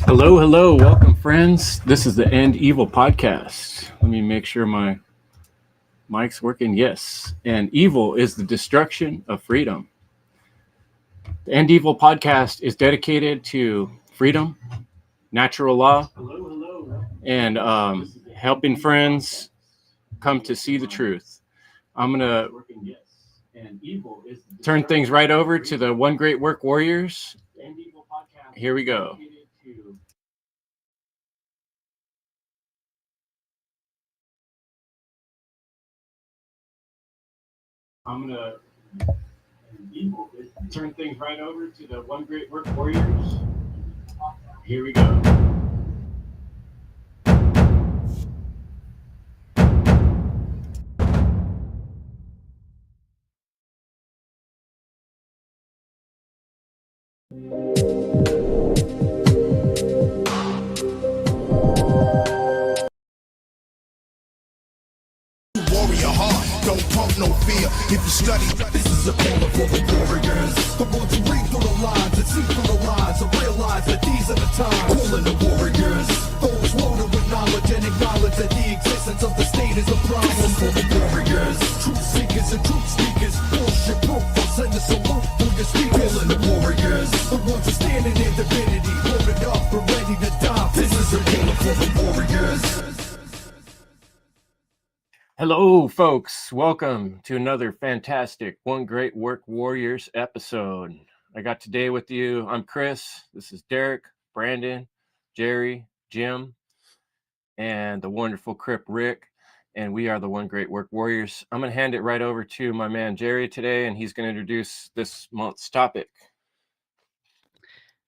Hello, hello, welcome, friends. This is the End Evil podcast. Let me make sure my mic's working. Yes, and evil is the destruction of freedom. The End Evil podcast is dedicated to freedom, natural law, and helping friends come to see the truth. I'm gonna turn things right over to the One Great Work Warriors. Here we go. I'm gonna turn things right over to the One Great Work Warriors. Here we go. Warrior heart, don't pump no fear. If you study, this is a call for the warriors. The ones who read through the lines and see through the lies and realize that these are the times. Calling the warriors, those loaded with knowledge and acknowledge that the existence of the state is a problem for the warriors. Truth seekers and truth speakers, bullshit proof. I'll send a salute for your speakers. Calling the warriors, the ones who stand in their divinity, loaded up and ready to die. This is a call for the warriors. Hello, folks. Welcome to another fantastic One Great Work Warriors episode. I got today with you. I'm Chris. This is Derek, Brandon, Jerry, Jim, and the wonderful Crip Rick. And we are the One Great Work Warriors. I'm going to hand it right over to my man Jerry today, and he's going to introduce this month's topic.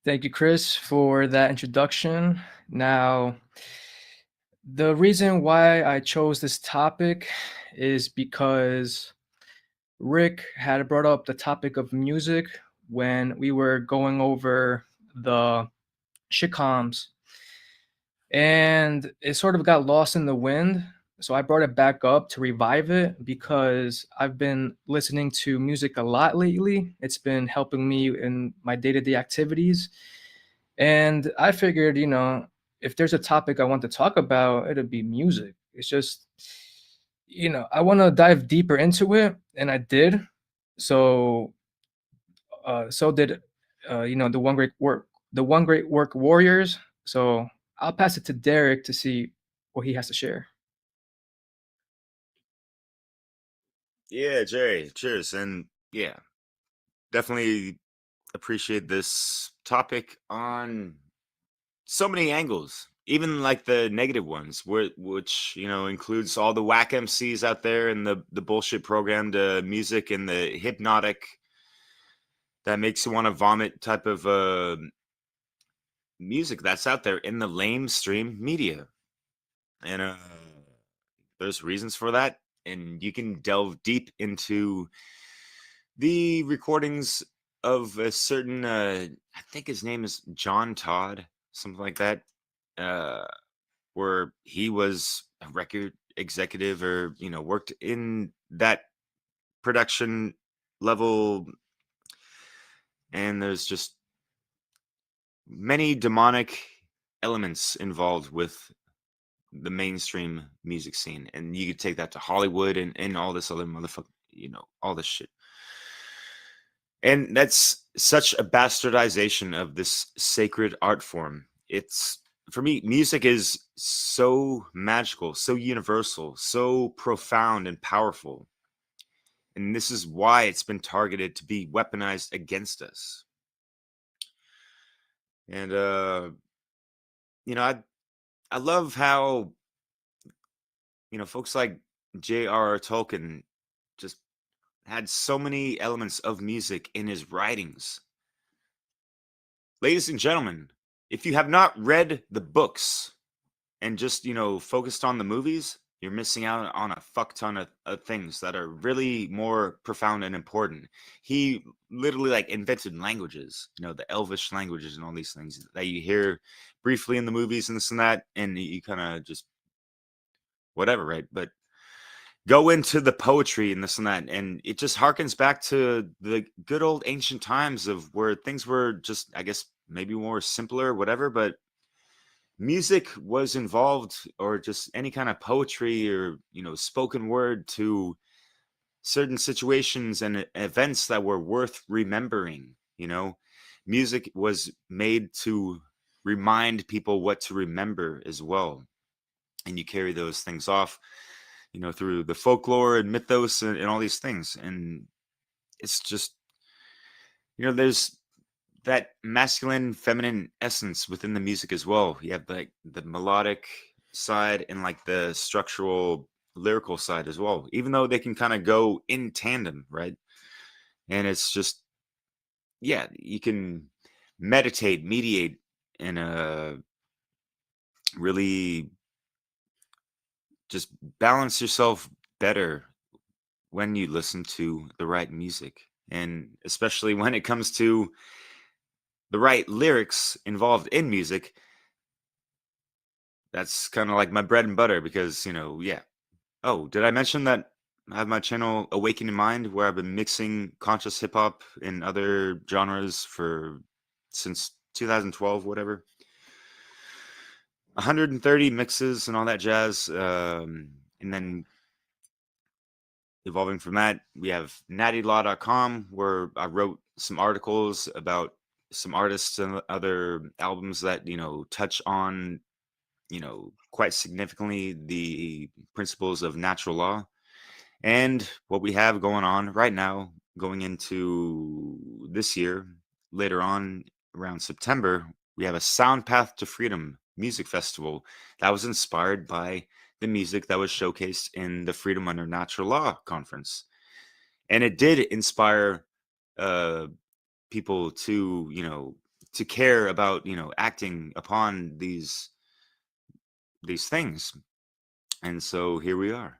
Thank you, Chris, for that introduction. Now, the reason why I chose this topic is because Rick had brought up the topic of music when we were going over the shitcoms, and it sort of got lost in the wind. So I brought it back up to revive it because I've been listening to music a lot lately. It's been helping me in my day-to-day activities. And I figured, if there's a topic I want to talk about, it'd be music. It's just, I want to dive deeper into it, and I did. So, so did, the One Great Work Warriors. So I'll pass it to Derek to see what he has to share. Yeah, Jerry, cheers. And yeah, definitely appreciate this topic on so many angles, even like the negative ones, which, includes all the whack MCs out there and the bullshit programmed music and the hypnotic that makes you want to vomit type of music that's out there in the lamestream media. And there's reasons for that. And you can delve deep into the recordings of a certain I think his name is John Todd, something like that, where he was a record executive or worked in that production level, and there's just many demonic elements involved with the mainstream music scene, and you could take that to Hollywood and all this other motherfucker, all this shit. And that's such a bastardization of this sacred art form. It's, for me, music is so magical, so universal, so profound and powerful. And this is why it's been targeted to be weaponized against us. And I love how folks like J.R.R. Tolkien just had so many elements of music in his writings. Ladies and gentlemen, if you have not read the books and just, focused on the movies, you're missing out on a fuck ton of things that are really more profound and important. He literally invented languages, the Elvish languages and all these things that you hear briefly in the movies and this and that, and you kind of just whatever, right? But go into the poetry and this and that, and it just harkens back to the good old ancient times of where things were just, I guess, maybe more simpler, whatever. But music was involved, or just any kind of poetry or, spoken word, to certain situations and events that were worth remembering. Music was made to remind people what to remember as well. And you carry those things off, through the folklore and mythos and all these things. And it's just, there's that masculine, feminine essence within the music as well. You have like the melodic side and like the structural, lyrical side as well, even though they can kind of go in tandem, right? And it's just, yeah, you can mediate in a really just balance yourself better when you listen to the right music. And especially when it comes to the right lyrics involved in music, that's kind of like my bread and butter, because, yeah. Oh, did I mention that I have my channel Awakening Mind, where I've been mixing conscious hip hop and other genres since 2012, whatever. 130 mixes and all that jazz. And then evolving from that, we have nattylaw.com, where I wrote some articles about some artists and other albums that, touch on, quite significantly the principles of natural law. And what we have going on right now, going into this year, later on around September, we have a Sound Path to Freedom music festival that was inspired by the music that was showcased in the Freedom Under Natural Law conference. And it did inspire people to, to care about, acting upon these things. And so here we are.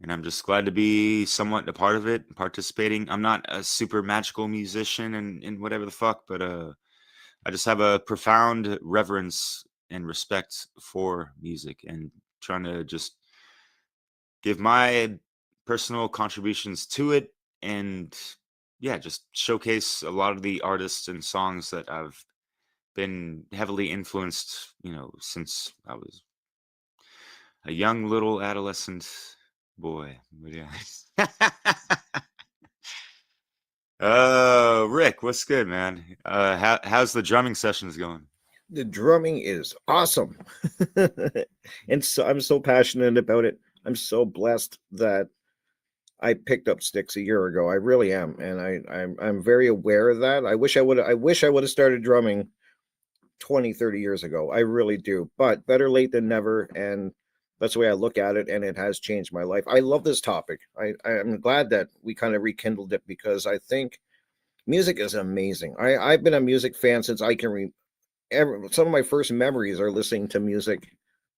And I'm just glad to be somewhat a part of it, participating. I'm not a super magical musician and whatever the fuck, but I just have a profound reverence and respect for music, and trying to just give my personal contributions to it, and yeah, just showcase a lot of the artists and songs that I've been heavily influenced, since I was a young little adolescent boy. But yeah. Rick, what's good, man? How's the drumming sessions going? The drumming is awesome. And so I'm so passionate about it. I'm so blessed that I picked up sticks a year ago. I really am, and I'm very aware of that. I wish I would have started drumming 20, 30 years ago. I really do. But better late than never, and that's the way I look at it, and it has changed my life. I love this topic. I'm glad that we kind of rekindled it, because I think music is amazing. I've been a music fan since I can some of my first memories are listening to music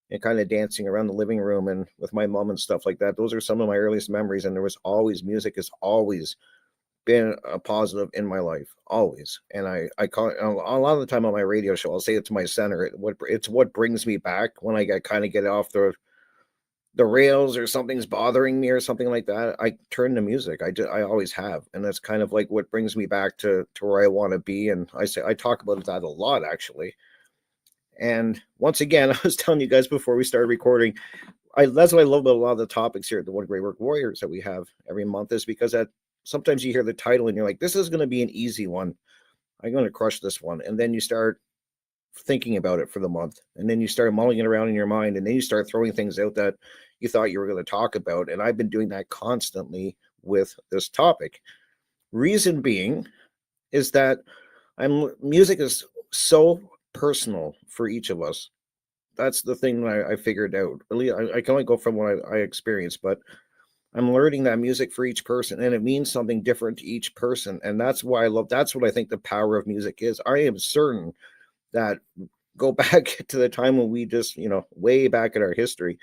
and kind of dancing around the living room and with my mom and stuff like that. Those are some of my earliest memories, and there was always music has always been a positive in my life, always. And I call it a lot of the time on my radio show, I'll say it to my center. It's what brings me back when I get off the rails, or something's bothering me or something like that. I turn to music. I always have, and that's kind of like what brings me back to where I want to be. And I talk about that a lot, actually. And once again, I was telling you guys before we started recording, that's what I love about a lot of the topics here at the One Great Work Warriors that we have every month, is because that sometimes you hear the title and you're like, this is going to be an easy one. I'm going to crush this one. And then you start thinking about it for the month, and then you start mulling it around in your mind, and then you start throwing things out that you thought you were going to talk about. And I've been doing that constantly with this topic. Reason being is that music is so personal for each of us. That's the thing that I figured out. Really, I can only go from what I experienced, but I'm learning that music for each person, and it means something different to each person. And that's why that's what I think the power of music is. I am certain that, go back to the time when we just, way back in our history,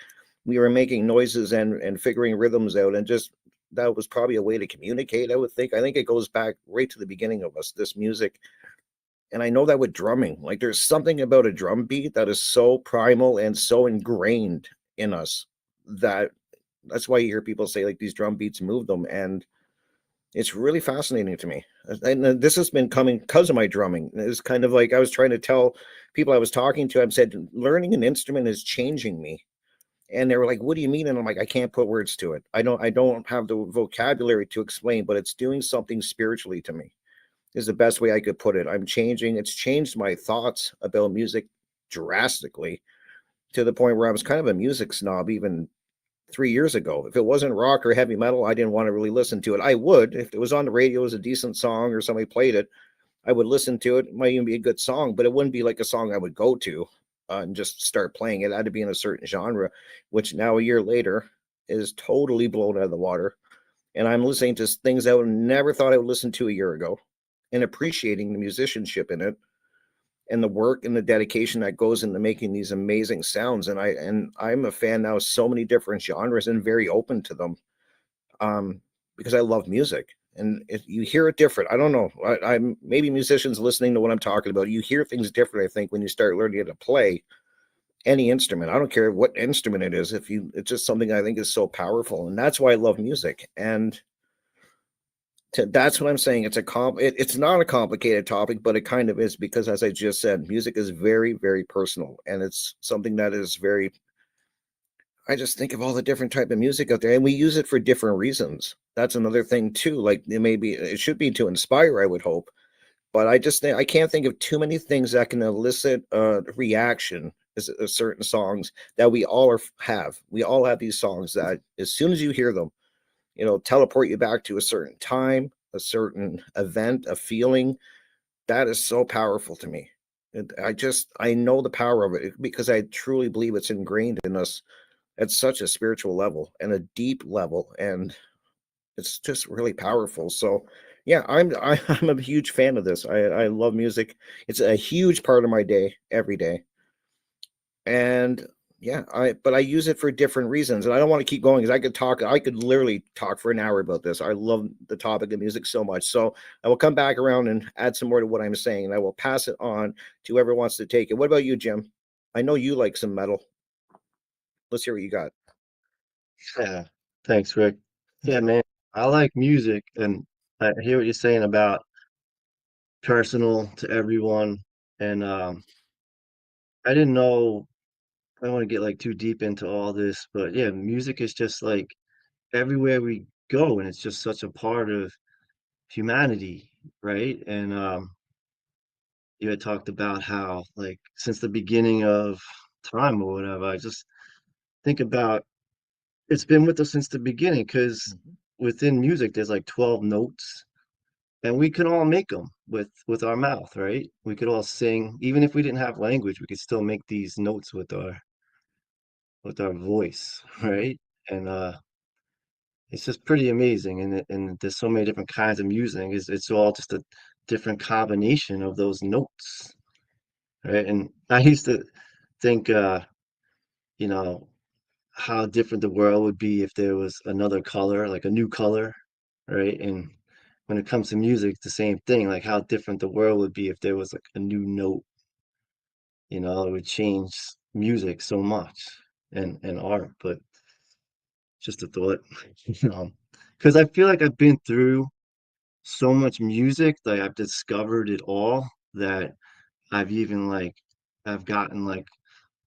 we were making noises and figuring rhythms out, and just that was probably a way to communicate, I would think. I think it goes back right to the beginning of us, this music. And I know that with drumming, like there's something about a drum beat that is so primal and so ingrained in us, that's why you hear people say like these drum beats move them. And It's really fascinating to me. And this has been coming because of my drumming. It's kind of like I was trying to tell people I was talking to, I said, learning an instrument is changing me. And they were like, what do you mean? And I'm like, I can't put words to it. I don't have the vocabulary to explain, but it's doing something spiritually to me, is the best way I could put it. I'm changing. It's changed my thoughts about music drastically, to the point where I was kind of a music snob even 3 years ago. If it wasn't rock or heavy metal, I didn't want to really listen to it. I would, if it was on the radio as a decent song or somebody played it, I would listen to it. It might even be a good song, but it wouldn't be like a song I would go to and just start playing it. It had to be in a certain genre, which now a year later is totally blown out of the water. And I'm listening to things I would never thought I would listen to a year ago, and appreciating the musicianship in it and the work and the dedication that goes into making these amazing sounds. And I'm a fan now of so many different genres and very open to them, because I love music. And if you hear it different, I don't know. I'm maybe musicians listening to what I'm talking about. You hear things different, I think, when you start learning how to play any instrument. I don't care what instrument it is. It's just something I think is so powerful, and that's why I love music. And that's what I'm saying. It's not a complicated topic, but it kind of is, because, as I just said, music is very, very personal, and it's something that is very. I just think of all the different type of music out there, and we use it for different reasons. That's another thing too. Like, it should be to inspire, I would hope, but I just think I can't think of too many things that can elicit a reaction as certain songs that have. We all have these songs that, as soon as you hear them, teleport you back to a certain time, a certain event, a feeling. That is so powerful to me. I know the power of it, because I truly believe it's ingrained in us at such a spiritual level and a deep level, and it's just really powerful. So yeah, I'm a huge fan of this. I love music. It's a huge part of my day every day. And yeah, I use it for different reasons, and I don't want to keep going, because I could literally talk for an hour about this. I love the topic of music so much. So I will come back around and add some more to what I'm saying, and I will pass it on to whoever wants to take it. What about you, Jim? I know you like some metal. Let's hear what you got. Yeah. Thanks, Rick. Yeah, man. I like music, and I hear what you're saying about personal to everyone. And I didn't know, I don't want to get like too deep into all this, but yeah, music is just like everywhere we go, and it's just such a part of humanity, right? And you had talked about how, like, since the beginning of time or whatever, I just think about it's been with us since the beginning, because within music, there's like 12 notes, and we can all make them with our mouth, right? We could all sing, even if we didn't have language, we could still make these notes with our voice, right? And it's just pretty amazing, and there's so many different kinds of music. It's all just a different combination of those notes, right? And I used to think, you know, how different the world would be if there was another color, like a new color, right? And when it comes to music, it's the same thing, like how different the world would be if there was like a new note, it would change music so much, and art. But just a thought, because I feel like I've been through so much music, like I've discovered it all, that I've even like I've gotten like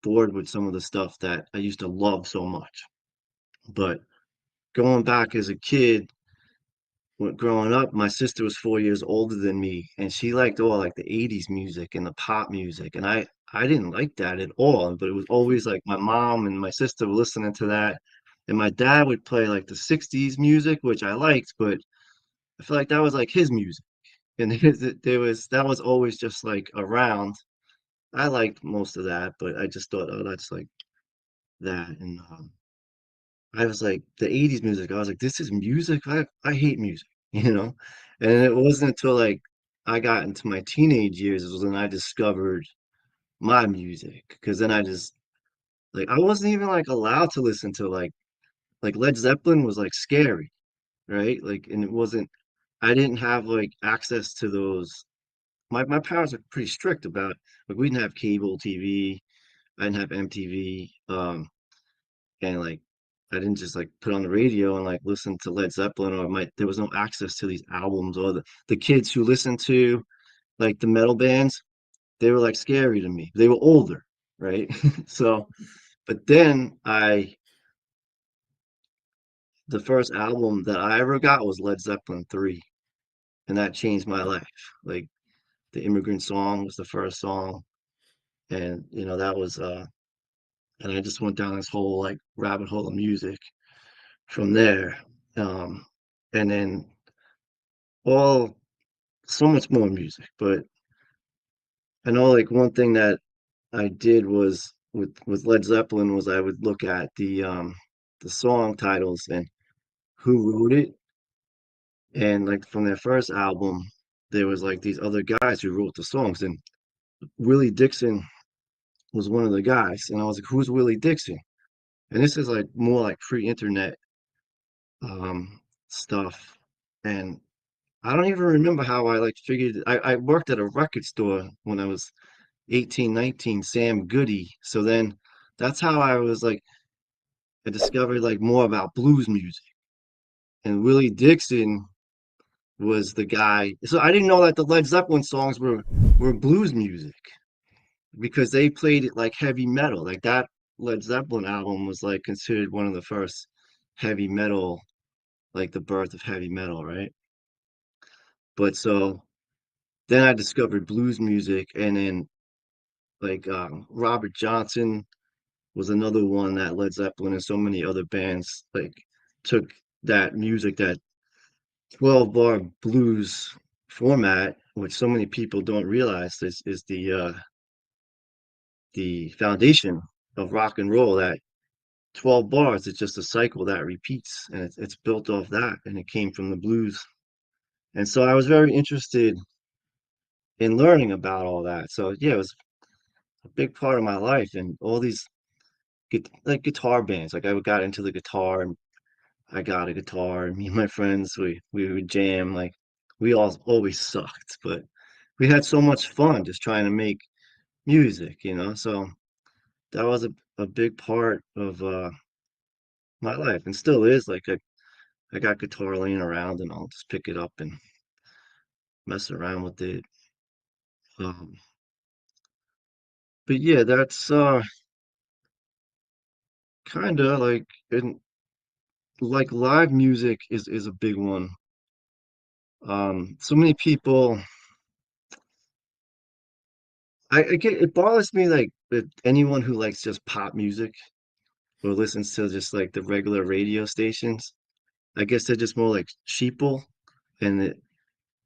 bored with some of the stuff that I used to love so much. But going back as a kid, when growing up, my sister was 4 years older than me, and she liked all like the 80s music and the pop music. And I didn't like that at all. But it was always like my mom and my sister were listening to that. And my dad would play like the 60s music, which I liked, but I feel like that was like his music. And that was always just like around. I liked most of that, but I just thought, oh, that's like that. And I was like, the 80s music, I was like, this is music? I hate music, you know? And it wasn't until like I got into my teenage years was when I discovered my music. Because then I just like I wasn't even like allowed to listen to like Led Zeppelin was like scary, right? Like, and it wasn't I didn't have like access to those. My parents are pretty strict about, like, we didn't have cable TV. I didn't have MTV. And like I didn't just like put on the radio and like listen to Led Zeppelin, or there was no access to these albums, or the kids who listened to like the metal bands, they were like scary to me. They were older, right? So, but then the first album that I ever got was Led Zeppelin 3, and that changed my life. Like the Immigrant Song was the first song, and that was and I just went down this whole like rabbit hole of music from there. Um, and then all so much more music. But I know like one thing that I did was with Led Zeppelin was I would look at the song titles and who wrote it. And like from their first album, there was like these other guys who wrote the songs, and Willie Dixon was one of the guys. And I was like, who's Willie Dixon? And this is like more like pre-internet stuff. And I don't even remember how I like figured. I worked at a record store when I was 18, 19, Sam Goody. So then that's how I was like, I discovered like more about blues music. And Willie Dixon was the guy. So I didn't know that the Led Zeppelin songs were blues music because they played it like heavy metal. Like that Led Zeppelin album was like considered one of the first heavy metal, like the birth of heavy metal, right? But so then I discovered blues music, and then like Robert Johnson was another one that Led Zeppelin and so many other bands like took that music, that 12 bar blues format, which so many people don't realize is the foundation of rock and roll. That 12 bars is just a cycle that repeats, and it's built off that, and it came from the blues. And so I was very interested in learning about all that. So yeah, it was a big part of my life, and all these like guitar bands. Like I got into the guitar, and I got a guitar, and me and my friends we would jam. Like we all always sucked, but we had so much fun just trying to make music. So that was a big part of my life, and still is. Like I got guitar laying around, and I'll just pick it up and mess around with it. Um, but yeah, that's kind of like, and like live music is a big one. So many people, I get it bothers me like that anyone who likes just pop music or listens to just like the regular radio stations. I guess they're just more like sheeple, and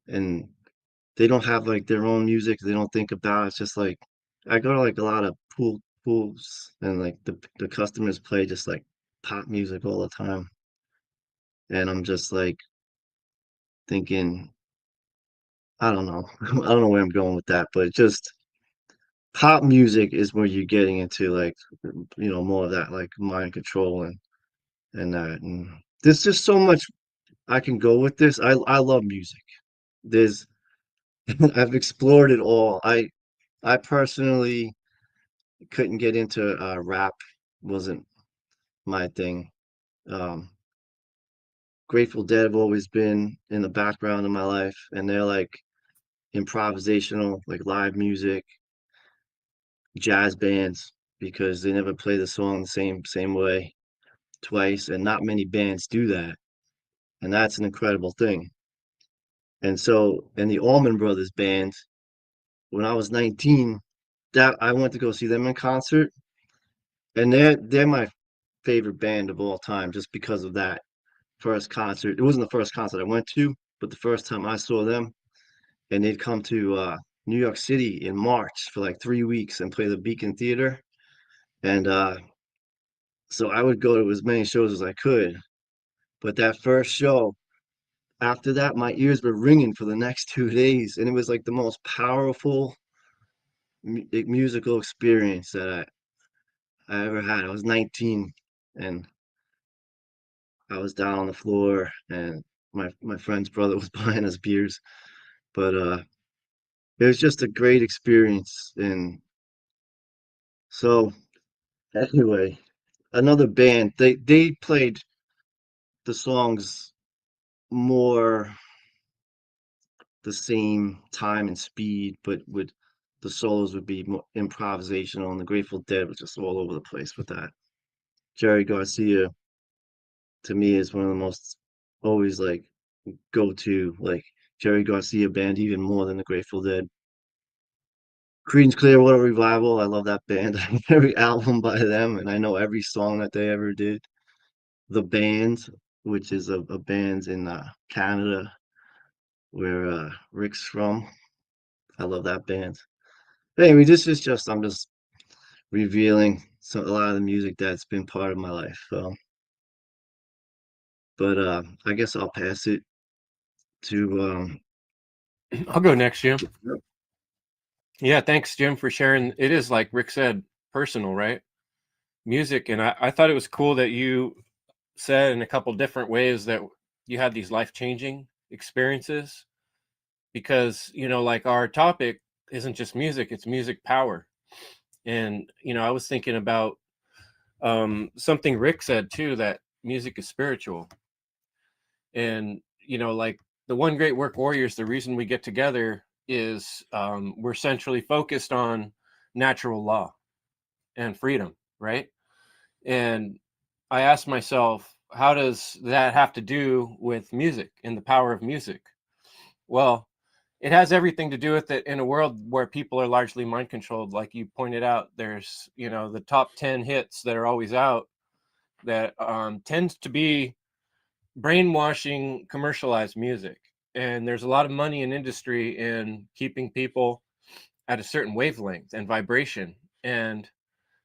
and they don't have like their own music. They don't think about it. It's just like I go to like a lot of pools, and like the customers play just like pop music all the time, and I'm just like thinking, I don't know, I don't know where I'm going with that, but just pop music is where you're getting into like more of that like mind control and that, and there's just so much I can go with this. I love music. There's I've explored it all. I personally couldn't get into rap, wasn't my thing. Um, Grateful Dead have always been in the background of my life, and they're like improvisational, like live music, jazz bands, because they never play the song the same way twice, and not many bands do that, and that's an incredible thing. And so, in the Allman Brothers band, when I was 19, that I went to go see them in concert, and they're my favorite band of all time just because of that first concert. It wasn't the first concert I went to, but the first time I saw them, and they'd come to New York City in March for like 3 weeks and play the Beacon Theater. And so I would go to as many shows as I could. But that first show, after that, my ears were ringing for the next 2 days. And it was like the most powerful musical experience that I ever had. I was 19, and I was down on the floor, and my friend's brother was buying us beers. But it was just a great experience. And so anyway, another band. They played the songs more the same time and speed, but would the solos would be more improvisational, and the Grateful Dead was just all over the place with that. Jerry Garcia to me is one of the most always like go to like Jerry Garcia band even more than the Grateful Dead. Creedence Clearwater Revival, I love that band. I have every album by them, and I know every song that they ever did. The Band, which is a band in Canada where Rick's from. I love that band. Anyway, this is just I'm just revealing a lot of the music that's been part of my life. So, but I guess I'll pass it to I'll go next, Jim. Yeah, thanks, Jim, for sharing. It is, like Rick said, personal, right? Music. And I thought it was cool that you said in a couple different ways that you had these life-changing experiences, because, like our topic isn't just music, it's music power. And, I was thinking about something Rick said too, that music is spiritual. And, like the One Great Work Warriors, the reason we get together is we're centrally focused on natural law and freedom, right? And I asked myself, how does that have to do with music and the power of music? Well, it has everything to do with it in a world where people are largely mind controlled. Like you pointed out, there's, the top 10 hits that are always out that tends to be brainwashing commercialized music. And there's a lot of money in industry in keeping people at a certain wavelength and vibration. And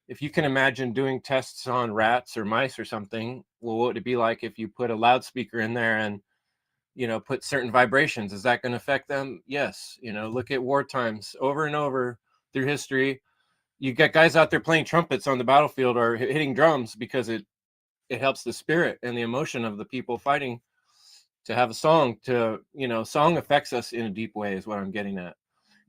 if you can imagine doing tests on rats or mice or something, well, what would it be like if you put a loudspeaker in there and, put certain vibrations? Is that going to affect them? Yes. Look at war times over and over through history. You got guys out there playing trumpets on the battlefield or hitting drums because it helps the spirit and the emotion of the people fighting to have a song song affects us in a deep way is what I'm getting at.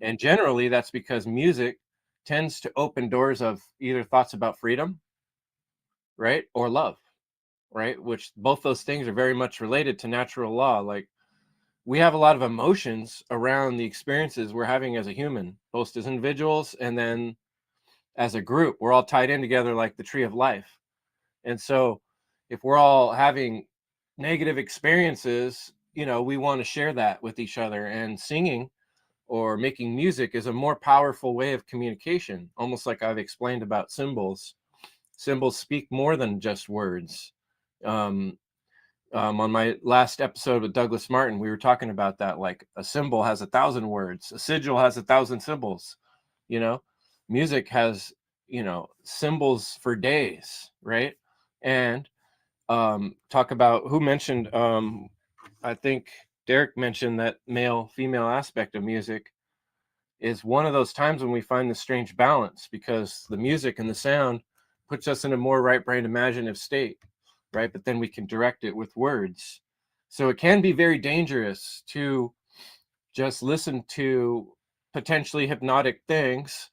And generally that's because music tends to open doors of either thoughts about freedom, right, or love, right, which both those things are very much related to natural law. Like we have a lot of emotions around the experiences we're having as a human, both as individuals and then as a group. We're all tied in together like the tree of life. And so if we're all having negative experiences, we want to share that with each other. And singing or making music is a more powerful way of communication, almost like I've explained about symbols. Symbols speak more than just words. On my last episode with Douglas Martin, we were talking about that. Like a symbol has 1,000 words, a sigil has 1,000 symbols. Music has symbols for days, right? And talk about who mentioned I think Derek mentioned that male female aspect of music is one of those times when we find the strange balance, because the music and the sound puts us in a more right brain imaginative state, right? But then we can direct it with words. So it can be very dangerous to just listen to potentially hypnotic things.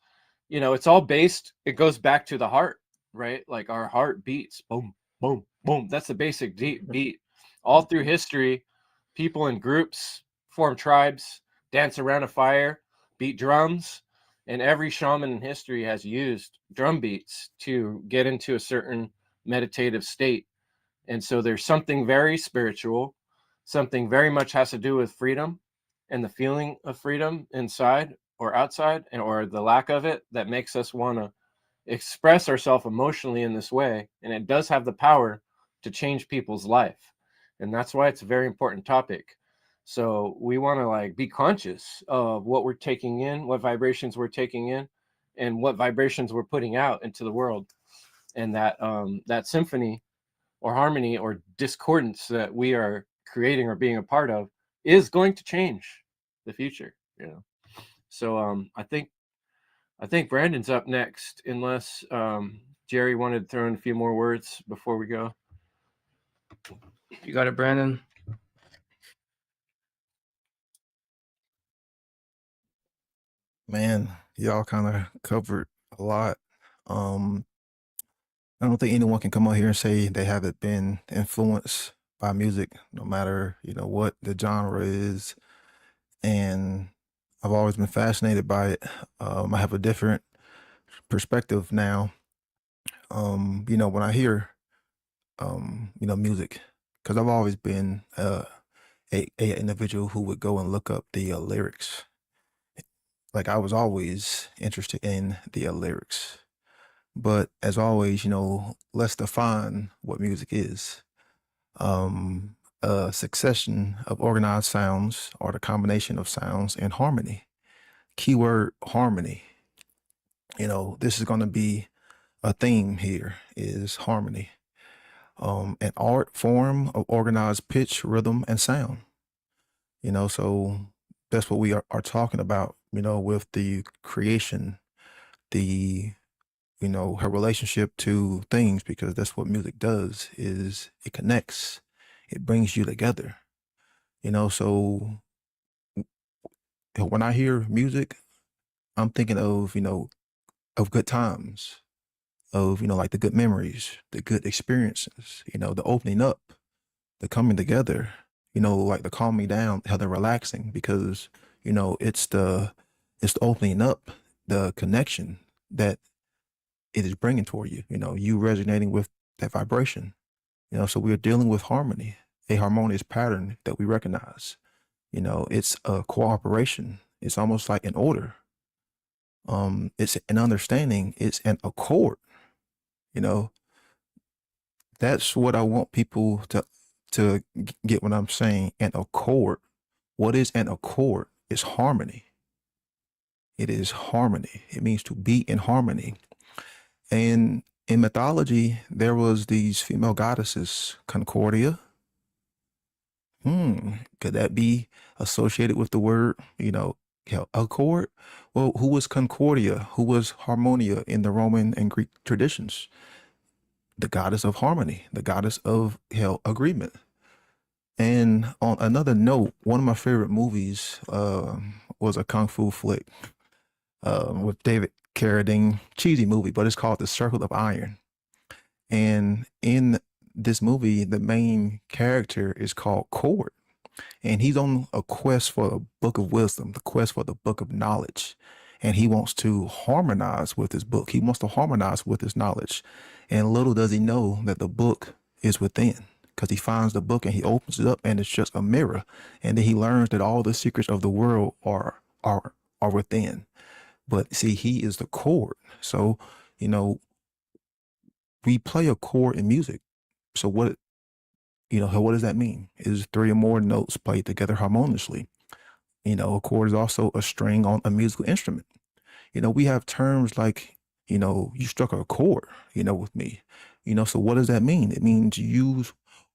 It's all based, it goes back to the heart, right? Like our heart beats boom, boom, boom. That's the basic deep beat. All through history, people in groups form tribes, dance around a fire, beat drums, and every shaman in history has used drum beats to get into a certain meditative state. And so there's something very spiritual, something very much has to do with freedom and the feeling of freedom inside or outside, or the lack of it, that makes us want to express ourselves emotionally in this way. And it does have the power to change people's life. And that's why it's a very important topic. So we want to like be conscious of what we're taking in, what vibrations we're taking in, and what vibrations we're putting out into the world. And that symphony or harmony or discordance that we are creating or being a part of is going to change the future. So I think Brandon's up next, unless Jerry wanted to throw in a few more words before we go. You got it, Brandon. Man, y'all kind of covered a lot. Um, I don't think anyone can come out here and say they haven't been influenced by music, no matter, what the genre is. And I've always been fascinated by it. I have a different perspective now. When I hear, music, because I've always been a individual who would go and look up the lyrics. Like I was always interested in the lyrics. But as always, let's define what music is. A succession of organized sounds or the combination of sounds in harmony. Keyword harmony. This is going to be a theme here is harmony. An art form of organized pitch, rhythm, and sound. So that's what we are talking about, with the creation, the her relationship to things, because that's what music does is it connects, it brings you together, so when I hear music, I'm thinking of good times, of like the good memories, the good experiences, the opening up, the coming together, like the calming down, how they're relaxing, because it's the opening up, the connection that it is bringing toward you, you resonating with that vibration, so we're dealing with harmony, a harmonious pattern that we recognize, it's a cooperation. It's almost like an order. It's an understanding. It's an accord, you know, that's what I want people to get when I'm saying an accord. What is an accord? It's harmony. It is harmony. It means to be in harmony. And in mythology, there was these female goddesses, Concordia. Could that be associated with the word, accord? Well, who was Concordia? Who was Harmonia in the Roman and Greek traditions? The goddess of harmony, the goddess of agreement. And on another note, one of my favorite movies was a kung fu flick with David Carradine, cheesy movie, but it's called The Circle of Iron. And in this movie, the main character is called Cord, and he's on a quest for the book of wisdom, the quest for the book of knowledge. And he wants to harmonize with his book. He wants to harmonize with his knowledge. And little does he know that the book is within, because he finds the book and he opens it up and it's just a mirror. And then he learns that all the secrets of the world are within. But see, he is the chord. So, we play a chord in music. So what does that mean? Is 3 or more notes played together harmoniously. A chord is also a string on a musical instrument. We have terms like, you struck a chord, with me. So what does that mean? It means you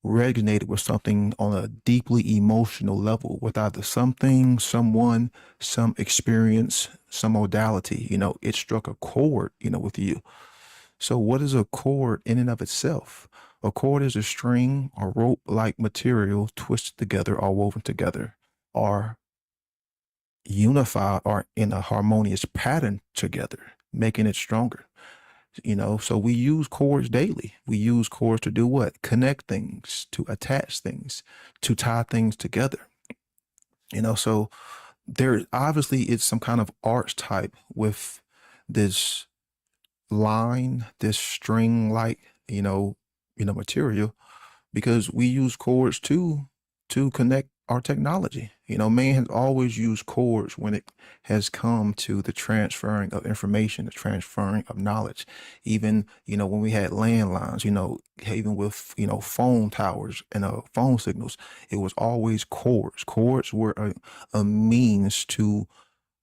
resonated with something on a deeply emotional level with either something, someone, some experience, some modality. It struck a chord, with you. So what is a chord in and of itself? A chord is a string or rope-like material twisted together or woven together or unified or in a harmonious pattern together, making it stronger. So we use chords daily. We use chords to do what? Connect things, to attach things, to tie things together. So there obviously it's some kind of arts type with this line, this string like, material, because we use chords to connect our technology. Man has always used chords when it has come to the transferring of information, the transferring of knowledge. Even, when we had landlines, even with, phone towers and phone signals, it was always chords. Chords were a means to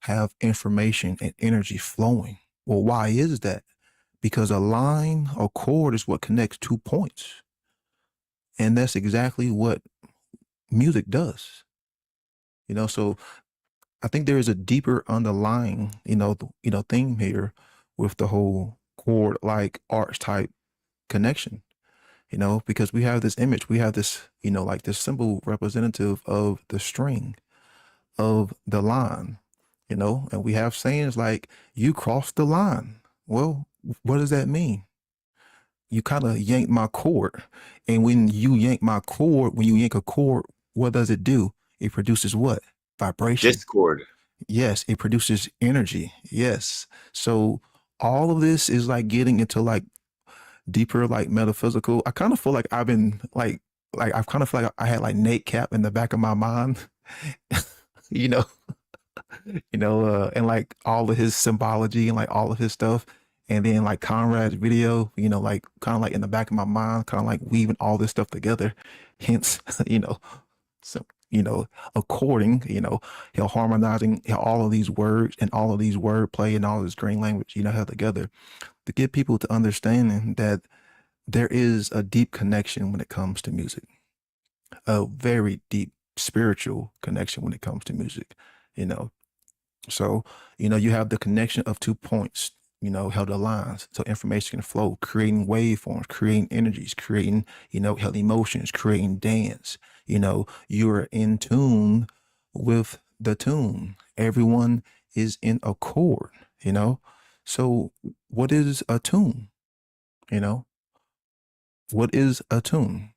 have information and energy flowing. Well, why is that? Because a line or chord is what connects 2 points. And that's exactly what music does. So I think there is a deeper underlying, theme here with the whole chord like arts type connection, because we have this image, we have this, like this symbol representative of the string, of the line, and we have sayings like, you crossed the line. Well, what does that mean? you kind of yank my cord. And when you yank my cord, when you yank a cord, what does it do? It produces what? Vibration. Discord. Yes, it produces energy. Yes. So all of this is like getting into like deeper, like metaphysical. I kind of feel like I've been like I kind of feel like I had like Nate Cap in the back of my mind, you know, and like all of his symbology and like all of his stuff. And then like Conrad's video, like kind of like in the back of my mind, kind of like weaving all this stuff together. Hence, so, according, he'll harmonizing all of these words and all of these wordplay and all of this green language, held together to get people to understanding that there is a deep connection when it comes to music, a very deep spiritual connection when it comes to music, you know. So, you have the connection of 2 points, held the lines so information can flow, creating waveforms, creating energies, creating, held emotions, creating dance. You're in tune with the tune. Everyone is in accord, So what is a tune? What is a tune?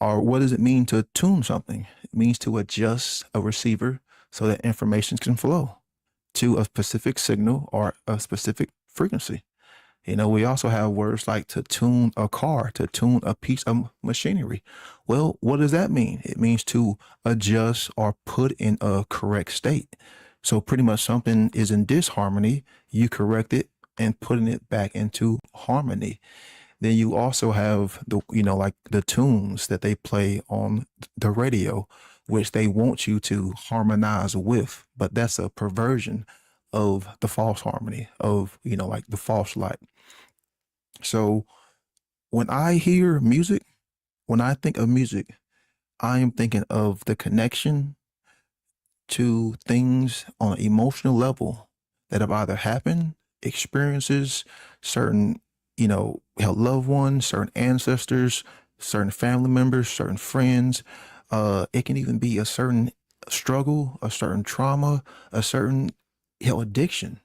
Or what does it mean to tune something? It means to adjust a receiver so that information can flow to a specific signal or a specific frequency. We also have words like to tune a car, to tune a piece of machinery. Well, what does that mean? It means to adjust or put in a correct state. So pretty much something is in disharmony, you correct it and putting it back into harmony. Then you also have the, like the tunes that they play on the radio, which they want you to harmonize with, but that's a perversion of the false harmony of, like the false light. So when I hear music, when I think of music, I am thinking of the connection to things on an emotional level that have either happened, experiences, certain, loved ones, certain ancestors, certain family members, certain friends. It can even be a certain struggle, a certain trauma, a certain addiction.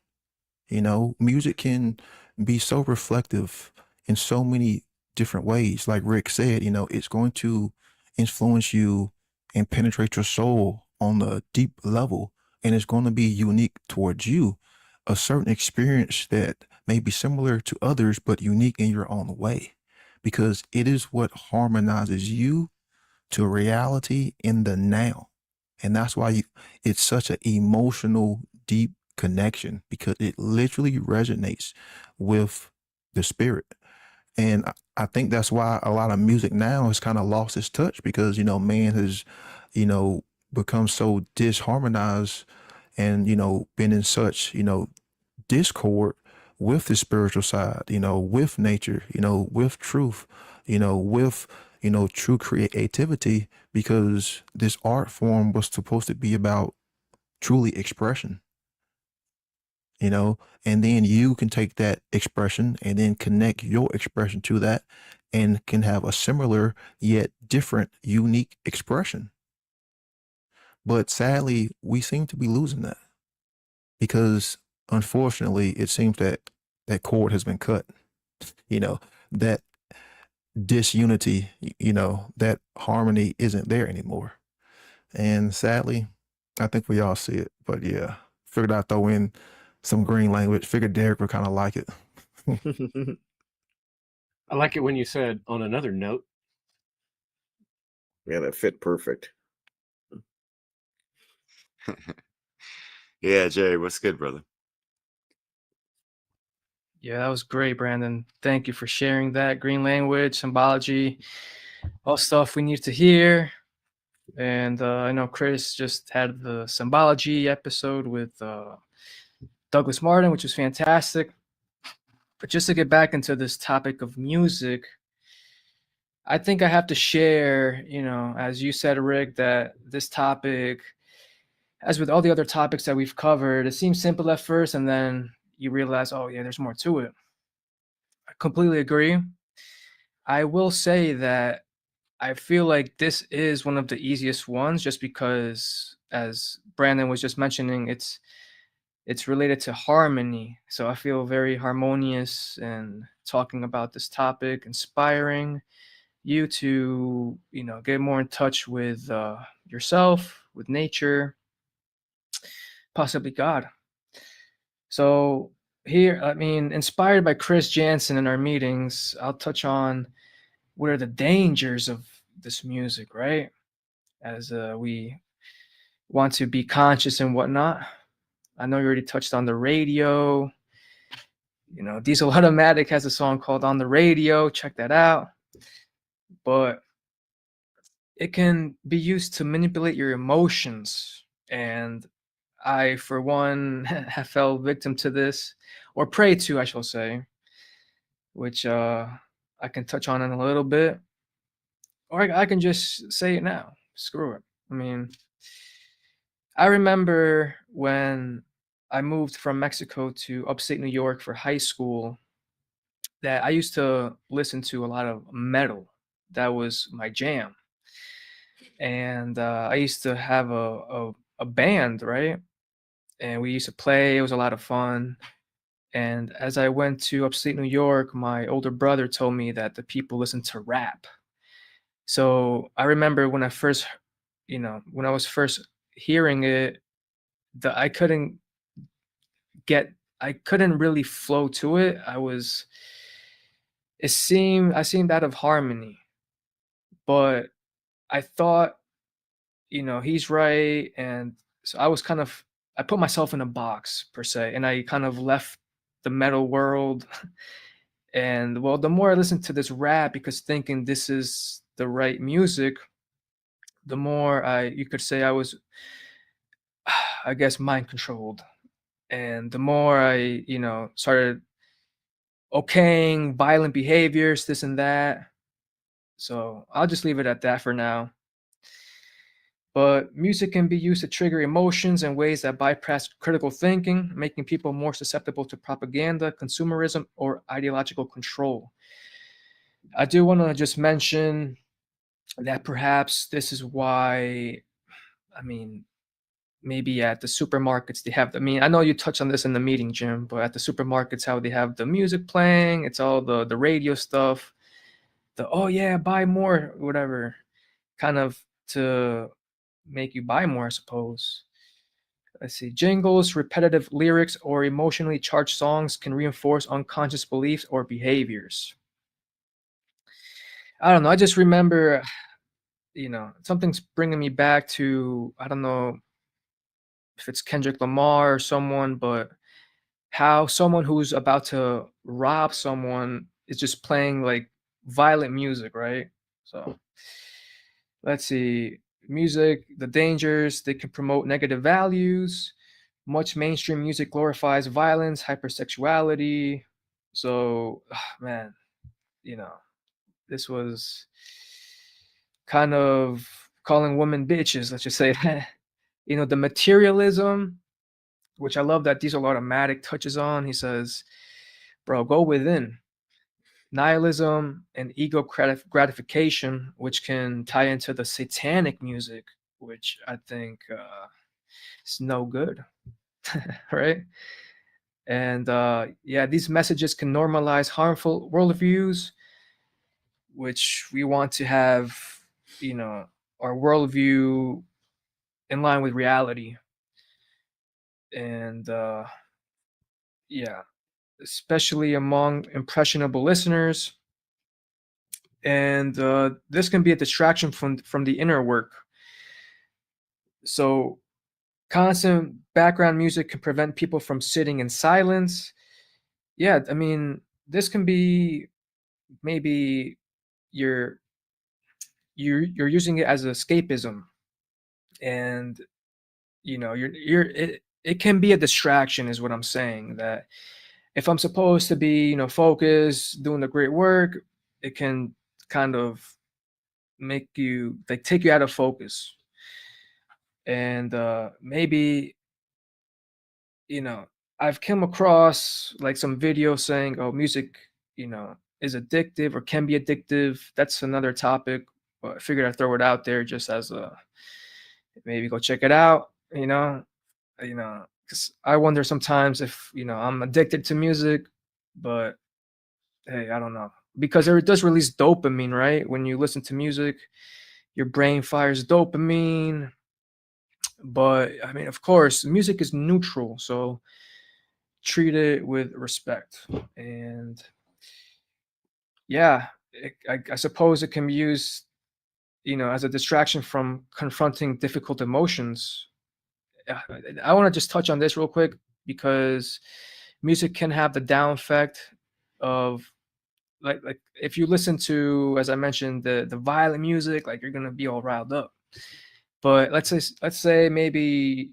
Music can be so reflective in so many different ways. Like Rick said, it's going to influence you and penetrate your soul on a deep level, and it's going to be unique towards you, a certain experience that may be similar to others, but unique in your own way, because it is what harmonizes you to reality in the now. And that's why it's such an emotional, deep connection, because it literally resonates with the spirit. And I think that's why a lot of music now has kind of lost its touch, because, man has, become so disharmonized and, been in such, discord with the spiritual side, with nature, with truth, with, true creativity, because this art form was supposed to be about truly expression, and then you can take that expression and then connect your expression to that and can have a similar yet different, unique expression. But sadly, we seem to be losing that, because unfortunately, it seems that that cord has been cut, that disunity, that harmony isn't there anymore. And sadly, I think we all see it. But yeah, figured I'd throw in some green language. Figured Derek would kind of like it. I like it when you said on another note. Yeah, that fit perfect. Yeah, Jerry, what's good, brother? Yeah, that was great, Brandon. Thank you for sharing that green language, symbology, all stuff we need to hear. And I know Chris just had the symbology episode with Douglas Martin, which was fantastic. But just to get back into this topic of music, I think I have to share, as you said, Rick, that this topic, as with all the other topics that we've covered, it seems simple at first, and then you realize, oh yeah, there's more to it. I completely agree. I will say that I feel like this is one of the easiest ones, just because, as Brandon was just mentioning, it's related to harmony. So I feel very harmonious, and talking about this topic, inspiring you to, get more in touch with yourself, with nature, possibly God. So here, I mean, inspired by Chris Jansen in our meetings, I'll touch on what are the dangers of this music, right? As we want to be conscious and whatnot. I know you already touched on the radio. Diesel Automatic has a song called On the Radio. Check that out. But it can be used to manipulate your emotions. And I, for one, have fell victim to this, or prey to, I shall say, which I can touch on in a little bit. Or I can just say it now. Screw it. I mean, I remember when I moved from Mexico to upstate New York for high school that I used to listen to a lot of metal. That was my jam. And I used to have a band, right? And we used to play. It was a lot of fun. And as I went to upstate New York, my older brother told me that the people listen to rap. So I remember when I first, when I was first hearing it, I couldn't really flow to it. I seemed out of harmony, but I thought, he's right. And so I put myself in a box per se, and I kind of left the metal world. And well, the more I listened to this rap, because thinking this is the right music, the more you could say I was, I guess, mind controlled. And the more I, started okaying violent behaviors, this and that. So I'll just leave it at that for now. But music can be used to trigger emotions in ways that bypass critical thinking, making people more susceptible to propaganda, consumerism, or ideological control. I do want to just mention that perhaps this is why, I mean, maybe at the supermarkets they have, I know you touched on this in the meeting, Jim, but at the supermarkets, how they have the music playing, it's all the radio stuff, oh yeah, buy more, whatever, kind of to make you buy more, I suppose. Let's see. Jingles, repetitive lyrics, or emotionally charged songs can reinforce unconscious beliefs or behaviors. I don't know. I just remember, something's bringing me back to, I don't know if it's Kendrick Lamar or someone, but how someone who's about to rob someone is just playing like violent music, right? So let's see. Music, the dangers, they can promote negative values. Much mainstream music glorifies violence, hypersexuality. So, man, this was kind of calling women bitches, let's just say that. The materialism, which I love that Diesel Automatic touches on. He says, bro, go within. Nihilism and ego gratification, which can tie into the satanic music, which I think is no good, right? And yeah, these messages can normalize harmful worldviews, which we want to have, our worldview in line with reality. And yeah, especially among impressionable listeners. And this can be a distraction from the inner work. So constant background music can prevent people from sitting in silence. Yeah, I mean, this can be maybe you're using it as escapism, and it can be a distraction, is what I'm saying. That if I'm supposed to be, focused, doing the great work, it can kind of make you take you out of focus. And maybe, I've come across like some videos saying, oh, music, is addictive or can be addictive. That's another topic, but I figured I'd throw it out there just as maybe go check it out, because I wonder sometimes if, I'm addicted to music, but hey, I don't know, because it does release dopamine, right? When you listen to music, your brain fires dopamine. But I mean, of course, music is neutral, so treat it with respect. And yeah, I suppose it can be used, as a distraction from confronting difficult emotions. I want to just touch on this real quick because music can have the down effect of, like if you listen to, as I mentioned, the violent music, like you're gonna be all riled up. But let's say maybe,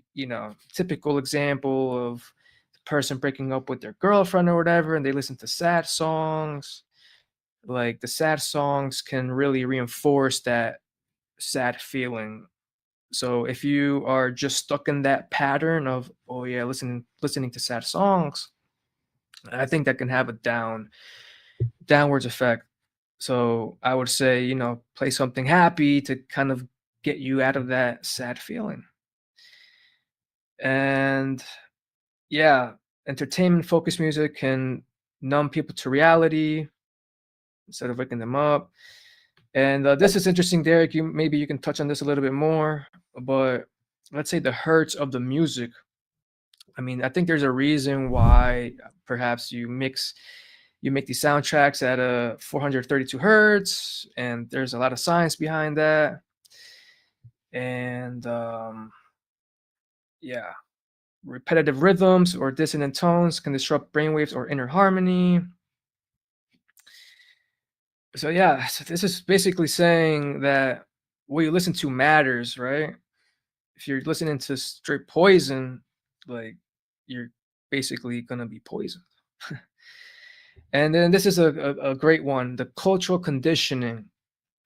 typical example of the person breaking up with their girlfriend or whatever, and they listen to sad songs. Like the sad songs can really reinforce that sad feeling. So if you are just stuck in that pattern of, oh yeah, listening to sad songs, I think that can have a downwards effect. So I would say, play something happy to kind of get you out of that sad feeling. And yeah, entertainment focused music can numb people to reality instead of waking them up. And this is interesting, Derek. Maybe you can touch on this a little bit more. But let's say the hertz of the music. I mean, I think there's a reason why perhaps you make these soundtracks at a 432 hertz, and there's a lot of science behind that. And yeah, repetitive rhythms or dissonant tones can disrupt brainwaves or inner harmony. So yeah, so this is basically saying that what you listen to matters, right? If you're listening to straight poison, like you're basically gonna be poisoned. And then this is a great one, the cultural conditioning.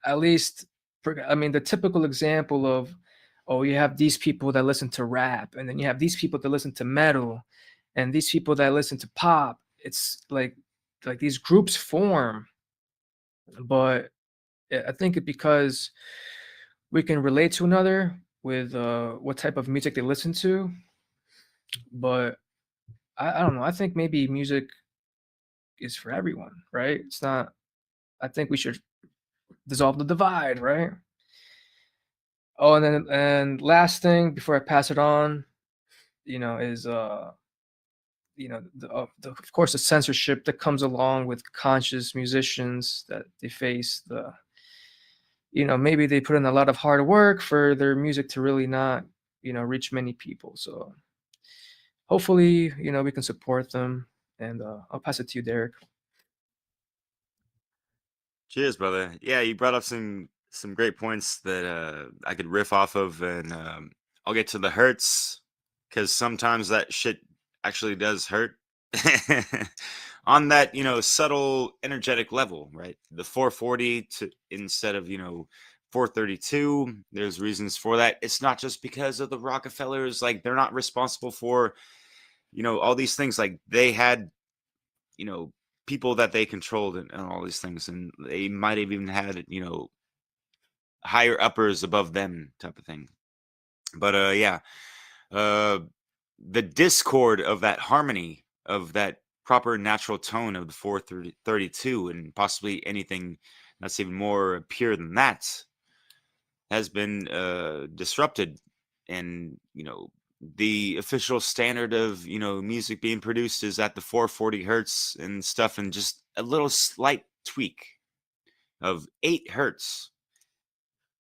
At least, I mean, the typical example of, oh, you have these people that listen to rap, and then you have these people that listen to metal, and these people that listen to pop. It's like these groups form, but I think it because we can relate to another with what type of music they listen to. But I don't know. I think maybe music is for everyone, right? It's not. I think we should dissolve the divide, right? Oh, and last thing before I pass it on, is of course the censorship that comes along with conscious musicians that they face. Maybe they put in a lot of hard work for their music to really not reach many people. So hopefully we can support them. And I'll pass it to you, Derek. Cheers, brother. Yeah, you brought up some great points that I could riff off of, and I'll get to the hurts because sometimes that shit actually does hurt on that subtle energetic level, right? The 440 to instead of 432. There's reasons for that. It's not just because of the Rockefellers, like they're not responsible for all these things. Like they had people that they controlled and all these things, and they might have even had higher uppers above them type of thing. But yeah, the discord of that harmony of that proper natural tone of the 432 and possibly anything that's even more pure than that has been disrupted. And the official standard of music being produced is at the 440 hertz and stuff, and just a little slight tweak of 8 hertz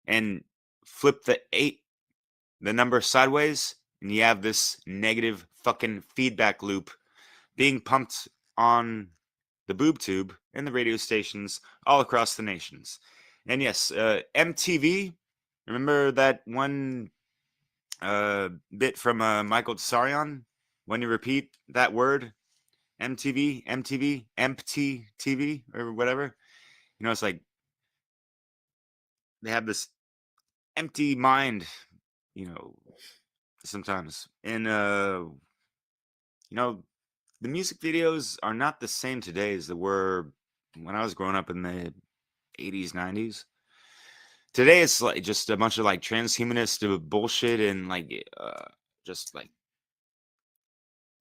and flip the number sideways, and you have this negative fucking feedback loop being pumped on the boob tube and the radio stations all across the nations. And yes, MTV, remember that one bit from Michael Tsarion when you repeat that word, MTV, empty TV, or whatever. It's like they have this empty mind, sometimes. And the music videos are not the same today as they were when I was growing up in the 80s, 90s. Today it's like just a bunch of like transhumanist bullshit and like just like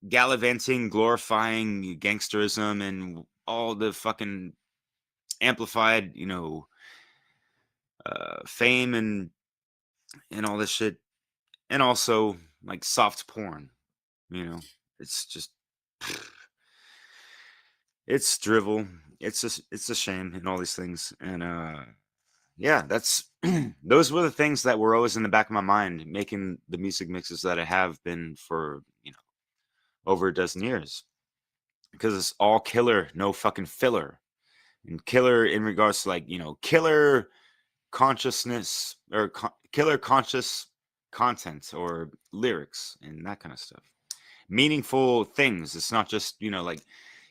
gallivanting, glorifying gangsterism and all the fucking amplified, fame and all this shit, and also like soft porn. It's just it's drivel. It's a shame and all these things. And yeah, that's those were the things that were always in the back of my mind, making the music mixes that I have been for over a dozen years, because it's all killer, no fucking filler. And killer in regards to like killer consciousness or killer conscious content or lyrics and that kind of stuff, meaningful things. It's not just like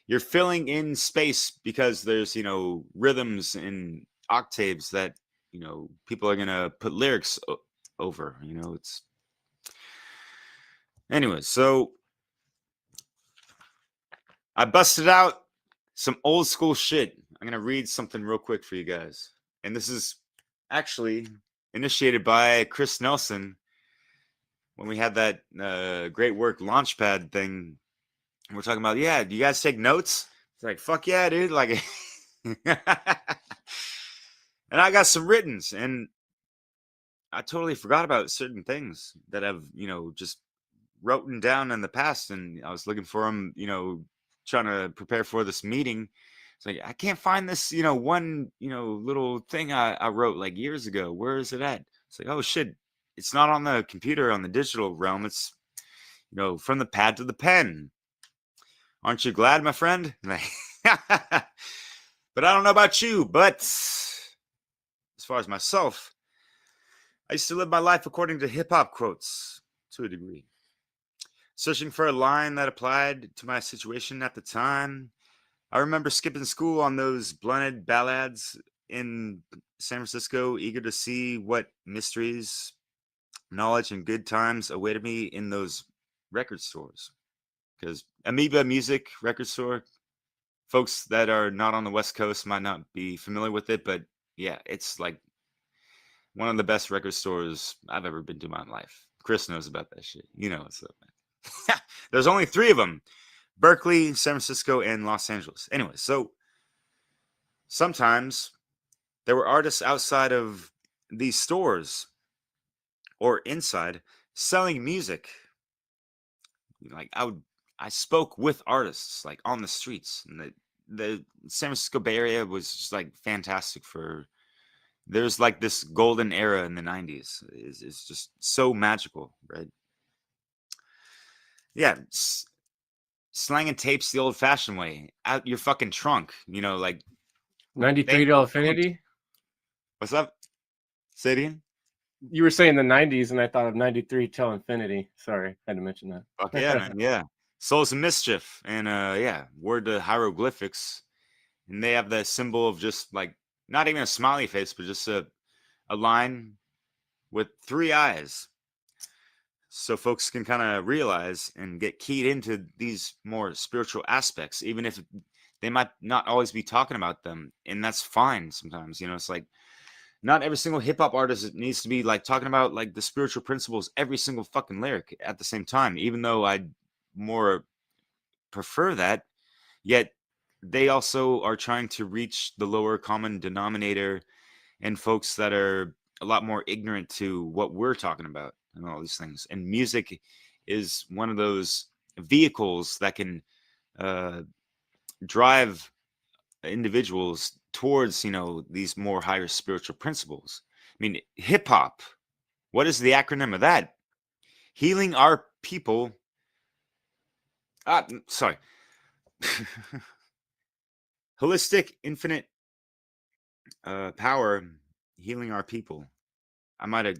you're filling in space because there's rhythms and octaves that people are gonna put lyrics over. It's anyways. So I busted out some old school shit. I'm gonna read something real quick for you guys, and this is actually initiated by Chris Nelson when we had that great work launchpad thing. And we're talking about, yeah, do you guys take notes? It's like, fuck yeah, dude. Like, and I got some writtens, and I totally forgot about certain things that I've, just written down in the past. And I was looking for them, trying to prepare for this meeting. It's like, I can't find this, one, little thing I wrote like years ago. Where is it at? It's like, oh shit, it's not on the computer, on the digital realm. It's, from the pad to the pen. Aren't you glad, my friend? But I don't know about you, but as far as myself, I used to live my life according to hip-hop quotes to a degree. Searching for a line that applied to my situation at the time. I remember skipping school on those blunted ballads in San Francisco, eager to see what mysteries, knowledge, and good times awaited me in those record stores. Because Amoeba Music record store, folks that are not on the West Coast might not be familiar with it, but yeah, it's like one of the best record stores I've ever been to in my life. Chris knows about that shit. What's up, man. There's only 3 of them: Berkeley, San Francisco, and Los Angeles. Anyway, so sometimes there were artists outside of these stores or inside selling music. Like I spoke with artists like on the streets, and the San Francisco Bay Area was just like fantastic for. There's like this golden era in the 90s. It's just so magical, right? Yeah, slanging tapes the old-fashioned way, out your fucking trunk. Like 93 to Infinity. What's up? Say it again. You were saying the 90s, and I thought of 93 till Infinity. Sorry, I had to mention that. Fuck yeah, man. Yeah. Souls of Mischief. And yeah, Word to Hieroglyphics. And they have the symbol of just like, not even a smiley face, but just a line with 3 eyes. So folks can kind of realize and get keyed into these more spiritual aspects, even if they might not always be talking about them. And that's fine sometimes. It's like, not every single hip hop artist needs to be like talking about like the spiritual principles every single fucking lyric at the same time, even though I more prefer that. Yet they also are trying to reach the lower common denominator and folks that are a lot more ignorant to what we're talking about and all these things. And music is one of those vehicles that can drive individuals towards these more higher spiritual principles. I mean, hip hop, what is the acronym of that? Healing our people. Sorry. Holistic infinite power, healing our people. I might have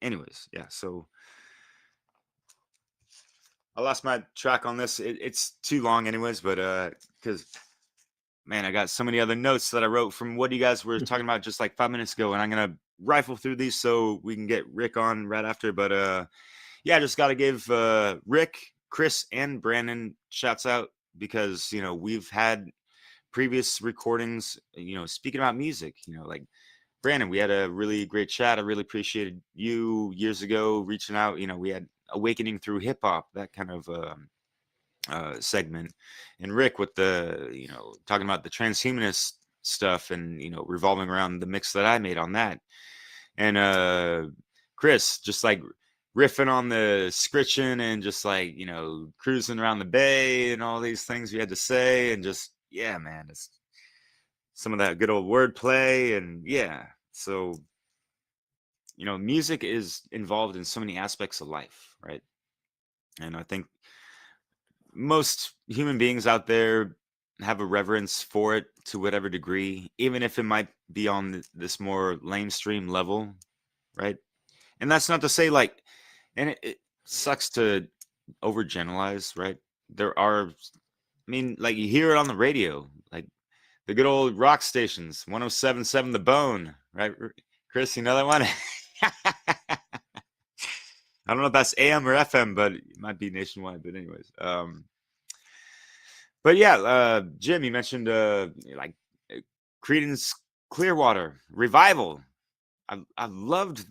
anyways. Yeah, so I lost my track on this. It's too long anyways, but because man, I got so many other notes that I wrote from what you guys were talking about just like 5 minutes ago, and I'm gonna rifle through these so we can get Rick on right after. But yeah, I just gotta give Rick, Chris, and Brandon shouts out because we've had previous recordings, speaking about music, like Brandon, we had a really great chat. I really appreciated you years ago reaching out. We had Awakening Through Hip Hop, that kind of segment, and Rick with the, talking about the transhumanist stuff, and revolving around the mix that I made on that, and Chris just like riffing on the scritching and just like cruising around the bay and all these things we had to say, and just yeah, man, it's some of that good old wordplay, and yeah, so music is involved in so many aspects of life, right? And I think most human beings out there have a reverence for it to whatever degree, even if it might be on this more lamestream level, right? And that's not to say like, and it sucks to overgeneralize, right? There are, I mean, like you hear it on the radio, like the good old rock stations, 107.7 The Bone, right? Chris, you know that one? I don't know if that's AM or FM, but it might be nationwide. But anyways, but yeah, Jim, you mentioned like Creedence Clearwater Revival. I loved,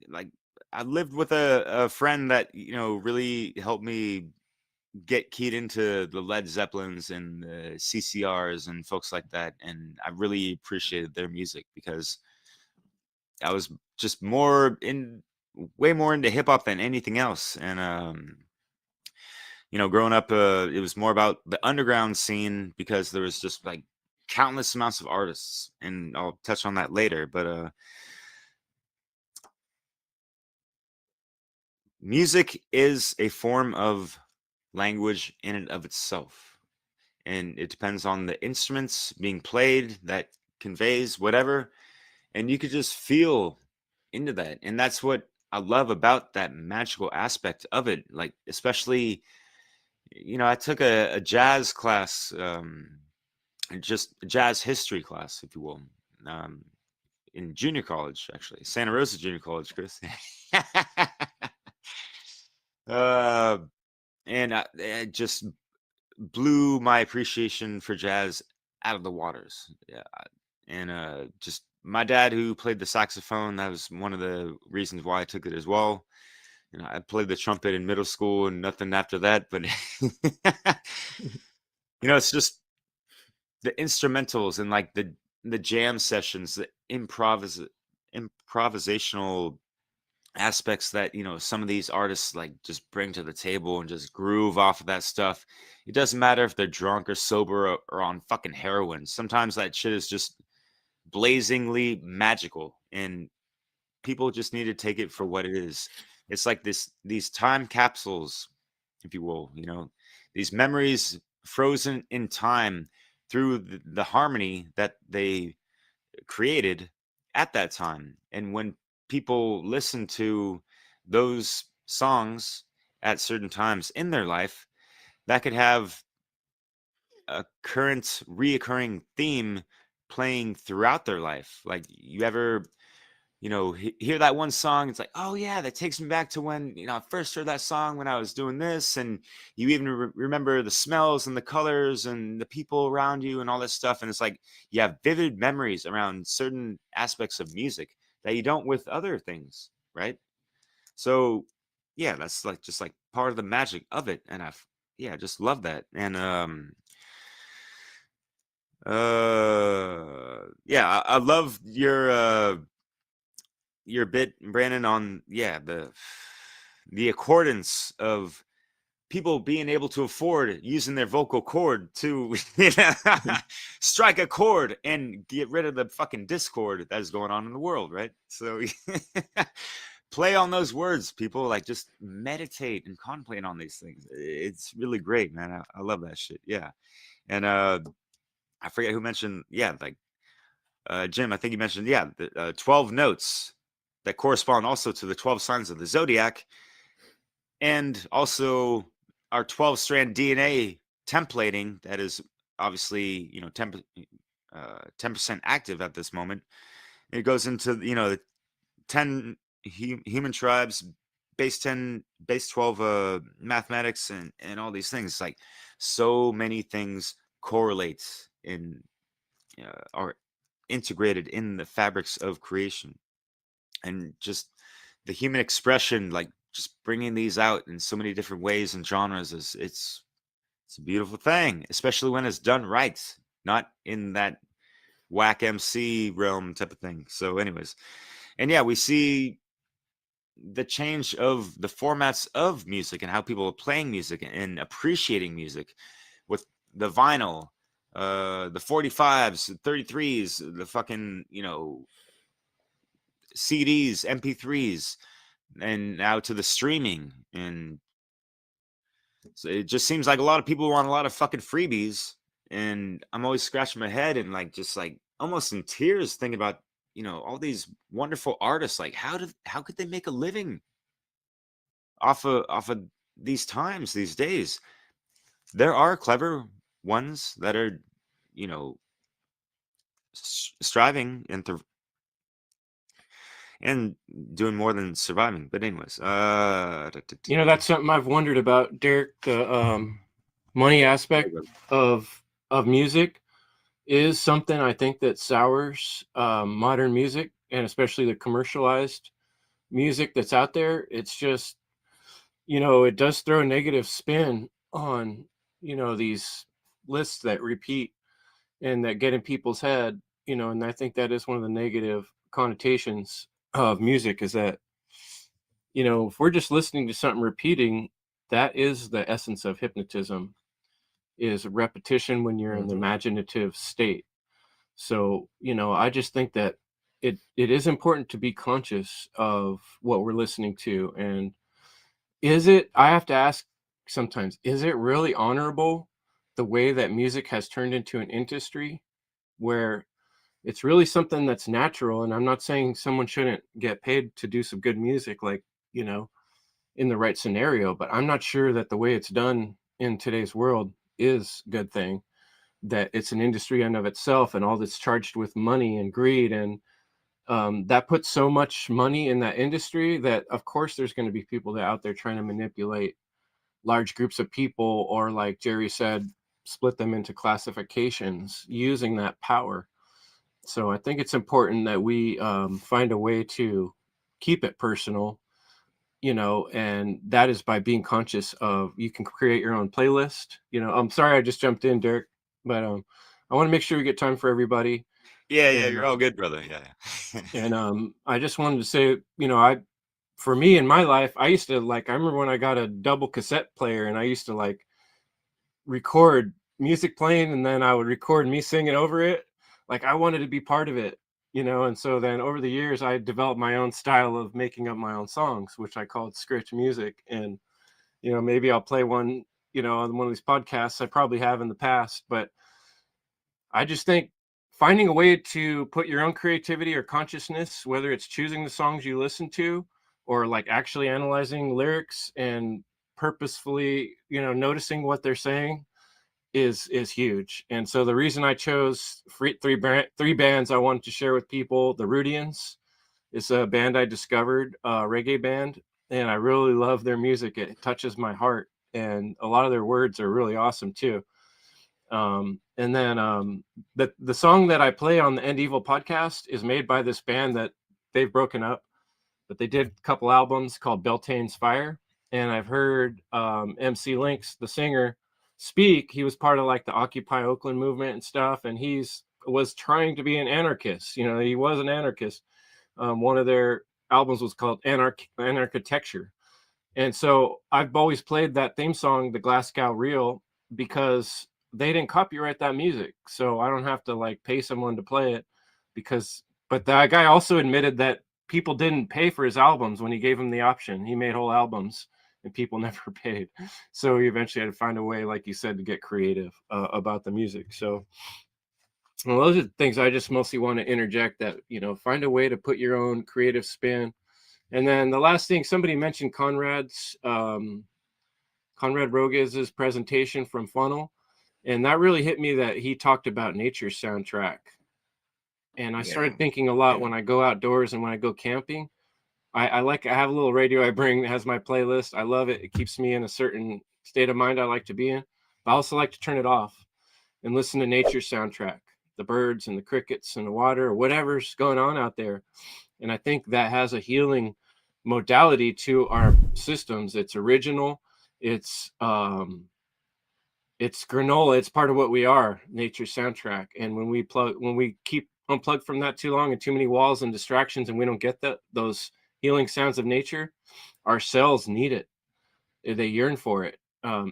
like, I lived with a friend that really helped me get keyed into the Led Zeppelins and the CCRs and folks like that, and I really appreciated their music because I was just way more into hip hop than anything else. And growing up, it was more about the underground scene because there was just like countless amounts of artists, and I'll touch on that later. But music is a form of language in and of itself, and it depends on the instruments being played that conveys whatever, and you could just feel into that. And that's what I love about that magical aspect of it. Like, especially, I took a jazz class, just a jazz history class, if you will, in junior college, actually, Santa Rosa Junior College, Chris. uh, and it just blew my appreciation for jazz out of the waters. Yeah, and just my dad, who played the saxophone, that was one of the reasons why I took it as well. I played the trumpet in middle school and nothing after that, but it's just the instrumentals and like the jam sessions, the improvisational aspects that some of these artists like just bring to the table and just groove off of that stuff. It doesn't matter if they're drunk or sober or on fucking heroin. Sometimes that shit is just blazingly magical, and people just need to take it for what it is. It's like these time capsules, if you will, these memories frozen in time through the harmony that they created at that time. And when people listen to those songs at certain times in their life, that could have a current reoccurring theme playing throughout their life. Like, you ever hear that one song, it's like, oh yeah, that takes me back to when I first heard that song when I was doing this, and you even remember the smells and the colors and the people around you and all this stuff. And it's like you have vivid memories around certain aspects of music that you don't with other things, right? So yeah, that's like just like part of the magic of it. And I just love that. And yeah, I love your bit, Brandon, on the accordance of people being able to afford using their vocal cord to strike a chord and get rid of the fucking discord that is going on in the world, right? So play on those words, people. Like, just meditate and contemplate on these things. It's really great, man. I love that shit. Yeah. And I forget who mentioned, like Jim, I think you mentioned, the 12 notes that correspond also to the 12 signs of the zodiac, and also our 12-strand DNA templating that is obviously 10% active at this moment. It goes into the 10 human tribes, base 10, base 12 mathematics, and all these things. Like, so many things correlate in are integrated in the fabrics of creation. And just the human expression, like just bringing these out in so many different ways and genres, it's It's a beautiful thing, especially when it's done right, not in that whack MC realm type of thing. So, anyways, and yeah, we see the change of the formats of music and how people are playing music and appreciating music with the vinyl, the 45s, 33s, the fucking, CDs, MP3s, and now to the streaming. And so it just seems like a lot of people want a lot of fucking freebies. And I'm always scratching my head and just almost in tears thinking about, all these wonderful artists. Like how could they make a living off of these times, these days? There are clever ones that are, striving and doing more than surviving. But anyways, That's something I've wondered about, Derek. The money aspect of music is something I think that sours modern music, and especially the commercialized music that's out there. It's just, it does throw a negative spin on, these lists that repeat and that get in people's head, and I think that is one of the negative connotations of music, is that, if we're just listening to something repeating, that is the essence of hypnotism, is repetition when you're in the imaginative state. So, I just think that it is important to be conscious of what we're listening to. And I have to ask sometimes, is it really honorable the way that music has turned into an industry where it's really something that's natural? And I'm not saying someone shouldn't get paid to do some good music, like, in the right scenario, but I'm not sure that the way it's done in today's world is a good thing, that it's an industry in of itself, and all that's charged with money and greed. And that puts so much money in that industry that, of course, there's going to be people that out there trying to manipulate large groups of people, or, like Jerry said, split them into classifications using that power. So I think it's important that we find a way to keep it personal, and that is by being conscious of, you can create your own playlist. I'm sorry I just jumped in, Derek, but I want to make sure we get time for everybody. Yeah, And, you're all good, brother. Yeah. And I just wanted to say, for me in my life, I used to I remember when I got a double cassette player, and I used to record music playing, and then I would record me singing over it. I wanted to be part of it, and so then over the years I developed my own style of making up my own songs, which I called scritch music. And maybe I'll play one on one of these podcasts. I probably have in the past, but I just think finding a way to put your own creativity or consciousness, whether it's choosing the songs you listen to, or actually analyzing lyrics and purposefully noticing what they're saying, is huge. And so the reason I chose three bands I wanted to share with people: the Rudians is a band I discovered, a reggae band, and I really love their music. It touches my heart, and a lot of their words are really awesome too. And then the song that I play on the End Evil podcast is made by this band that they've broken up, but they did a couple albums called Beltane's Fire. And I've heard MC Lynx, the singer, speak. He was part of the Occupy Oakland movement and stuff, and was trying to be an anarchist. He was an anarchist. One of their albums was called Anarchitecture. And so I've always played that theme song, the Glasgow Reel, because they didn't copyright that music. So I don't have to pay someone to play it, but that guy also admitted that people didn't pay for his albums when he gave them the option. He made whole albums and people never paid. So he eventually had to find a way, like you said, to get creative about the music. So, well, those are the things I just mostly want to interject, that, find a way to put your own creative spin. And then the last thing, somebody mentioned Conrad Roguez's presentation from Funnel. And that really hit me, that he talked about nature's soundtrack. And I started thinking a lot when I go outdoors and when I go camping. I have a little radio I bring that has my playlist. I love it. It keeps me in a certain state of mind I like to be in. But I also like to turn it off and listen to nature's soundtrack, the birds and the crickets and the water, or whatever's going on out there. And I think that has a healing modality to our systems. It's original. It's it's granola. It's part of what we are, nature's soundtrack. And when we keep unplugged from that too long and too many walls and distractions, and we don't get those healing sounds of nature, our cells need it. They yearn for it.